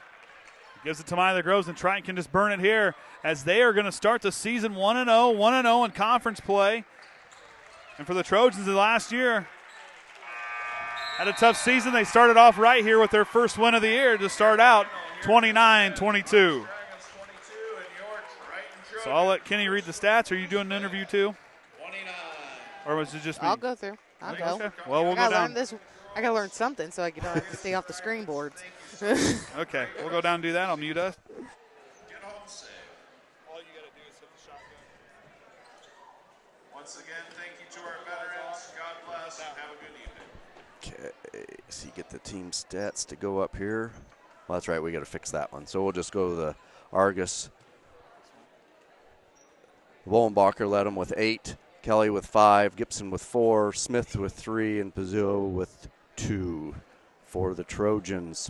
Gives it to Miley Groves, and Triton can just burn it here as they are going to start the season 1-0, 1-0 in conference play. And for the Trojans, the last year had a tough season. They started off right here with their first win of the year to start out 29-22. So I'll let Kenny read the stats. Are you doing an interview too? 29. Or was it just me? I'll go through. I'll go. Okay. Well, we'll go down. I got to learn something so I don't have to stay off the screen boards. Okay, we'll go down and do that. I'll mute us. Get home safe. All you got to do is hit the shotgun. Once again, thank you to our veterans. God bless and have a good evening. Okay, so you get the team stats to go up here. Well, that's right, we got to fix that one. So we'll just go to the Argos. Wollenbacher led them with 8. Kelly with 5, Gibson with 4, Smith with 3, and Pizzuto with 2 for the Trojans.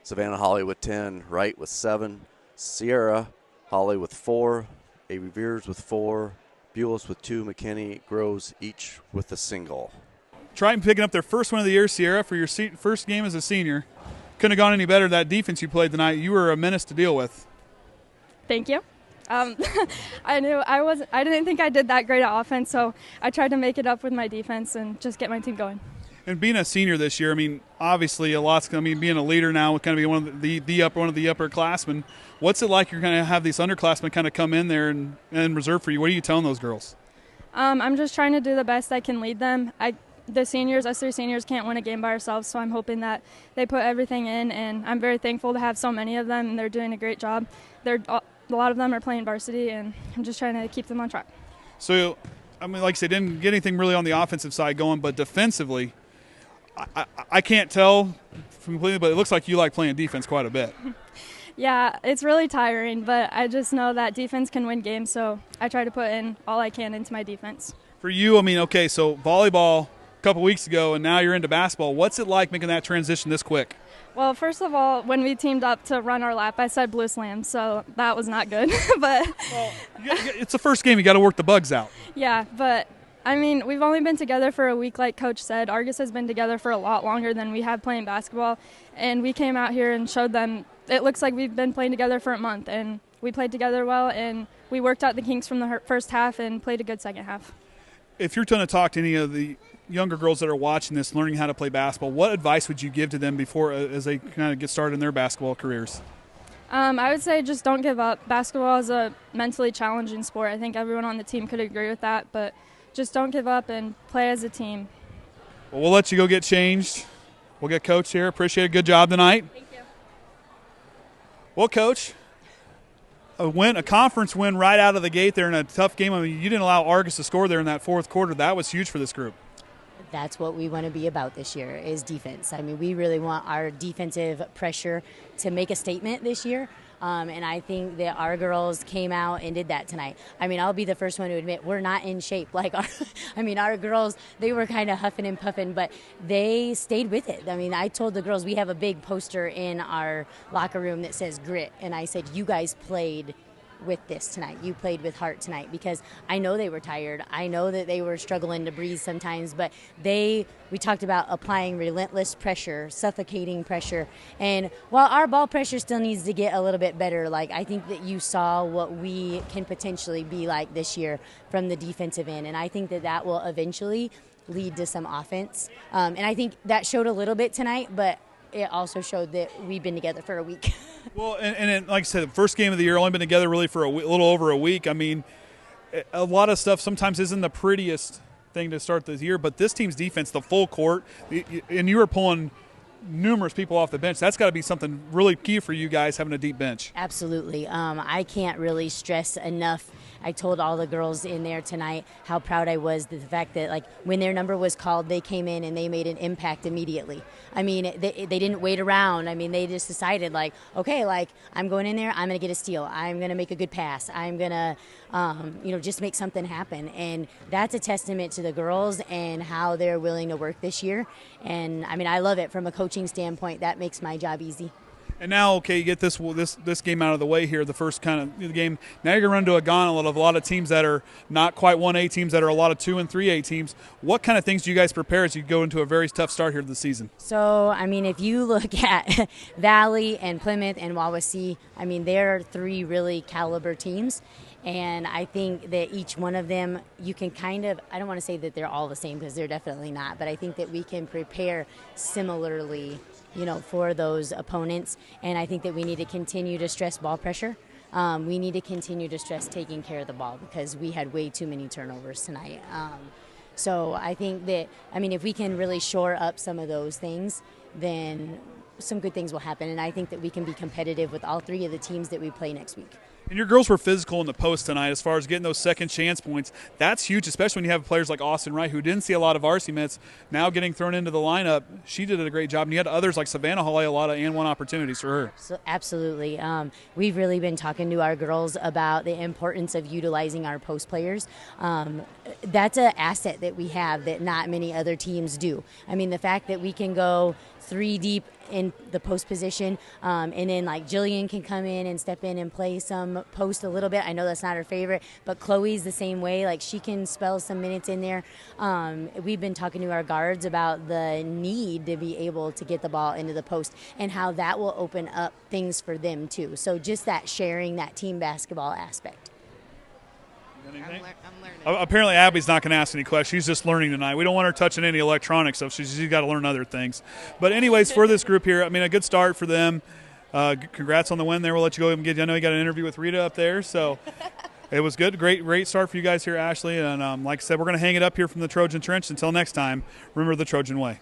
Savannah Holly with 10, Wright with 7, Sierra Holly with 4, Avery Veers with 4, Bulis with 2, McKinney, Groves each with a single. Triton picking up their first win of the year, Sierra, for your first game as a senior. Couldn't have gone any better. That defense you played tonight, you were a menace to deal with. Thank you. I didn't think I did that great at offense, so I tried to make it up with my defense and just get my team going. And being a senior this year, I mean, obviously a lot's. I mean, being a leader now, kind of be one of the upperclassmen. What's it like? You're going to have these underclassmen kind of come in there and reserve for you. What are you telling those girls? I'm just trying to do the best I can lead them. Us three seniors can't win a game by ourselves, so I'm hoping that they put everything in, and I'm very thankful to have so many of them, and they're doing a great job. A lot of them are playing varsity, and I'm just trying to keep them on track. So, I mean, like I said, didn't get anything really on the offensive side going, but defensively, I can't tell completely, but it looks like you like playing defense quite a bit. Yeah, it's really tiring, but I just know that defense can win games, so I try to put in all I can into my defense. For you, I mean, okay, so volleyball a couple weeks ago, and now you're into basketball. What's it like making that transition this quick? Well, first of all, when we teamed up to run our lap, I said blue slam, so that was not good. But it's the first game. You got to work the bugs out. Yeah, but I mean, we've only been together for a week, like Coach said. Argos has been together for a lot longer than we have playing basketball, and we came out here and showed them it looks like we've been playing together for a month, and we played together well, and we worked out the kinks from the first half and played a good second half. If you're going to talk to any of the younger girls that are watching this, learning how to play basketball, what advice would you give to them before as they kind of get started in their basketball careers? I would say just don't give up. Basketball is a mentally challenging sport. I think everyone on the team could agree with that, but just don't give up and play as a team. Well, we'll let you go get changed. We'll get Coach here. Appreciate it. Good job tonight. Thank you. Well, Coach, a conference win right out of the gate there in a tough game. I mean, you didn't allow Argos to score there in that fourth quarter. That was huge for this group. That's what we want to be about this year is defense. I mean, we really want our defensive pressure to make a statement this year. And I think that our girls came out and did that tonight. I mean, I'll be the first one to admit we're not in shape. Our girls, they were kind of huffing and puffing, but they stayed with it. I mean, I told the girls we have a big poster in our locker room that says grit. And I said, you guys played with this tonight. You played with heart tonight, because I know they were tired. I know that they were struggling to breathe sometimes, but we talked about applying relentless pressure, suffocating pressure. And while our ball pressure still needs to get a little bit better, I think that you saw what we can potentially be like this year from the defensive end. And I think that will eventually lead to some offense. And I think that showed a little bit tonight, but it also showed that we've been together for a week. Well, and like I said, the first game of the year, only been together really for a little over a week. I mean, a lot of stuff sometimes isn't the prettiest thing to start the year, but this team's defense, the full court, and you were pulling numerous people off the bench. That's got to be something really key for you guys, having a deep bench. Absolutely. I can't really stress enough. I told all the girls in there tonight how proud I was the fact that when their number was called, they came in and they made an impact immediately. I mean, they didn't wait around. I mean, they just decided okay, I'm going in there, I'm going to get a steal. I'm going to make a good pass. I'm going to, just make something happen. And that's a testament to the girls and how they're willing to work this year. And I mean, I love it from a coaching standpoint. That makes my job easy. And now, okay, you get this game out of the way here, the first kind of the game. Now you're going to run into a gauntlet of a lot of teams that are not quite 1A teams, that are a lot of 2 and 3A teams. What kind of things do you guys prepare as you go into a very tough start here to the season? So, I mean, if you look at Valley and Plymouth and Wawasee, I mean, they're 3 really caliber teams. And I think that each one of them, you can I don't want to say that they're all the same, because they're definitely not, but I think that we can prepare similarly for those opponents. And I think that we need to continue to stress ball pressure. We need to continue to stress taking care of the ball, because we had way too many turnovers tonight. So I think that, if we can really shore up some of those things, then some good things will happen. And I think that we can be competitive with all 3 of the teams that we play next week. And your girls were physical in the post tonight as far as getting those second chance points. That's huge, especially when you have players like Austin Wright, who didn't see a lot of varsity minutes, now getting thrown into the lineup. She did a great job. And you had others like Savannah Hawley, a lot of and one opportunities for her. So, absolutely. We've really been talking to our girls about the importance of utilizing our post players. That's an asset that we have that not many other teams do. I mean, the fact that we can go 3 deep in the post position, and then Jillian can come in and step in and play some post a little bit. I know that's not her favorite, but Chloe's the same way. She can spell some minutes in there. We've been talking to our guards about the need to be able to get the ball into the post and how that will open up things for them too. So just that sharing, that team basketball aspect. Anything? I'm learning. Apparently, Abby's not going to ask any questions. She's just learning tonight. We don't want her touching any electronic stuff. She's got to learn other things. But anyways, for this group here, I mean, a good start for them. Congrats on the win there. We'll let you go and get. I know you got an interview with Rita up there, so it was good. Great start for you guys here, Ashley. And like I said, we're going to hang it up here from the Trojan Trench. Until next time, remember the Trojan way.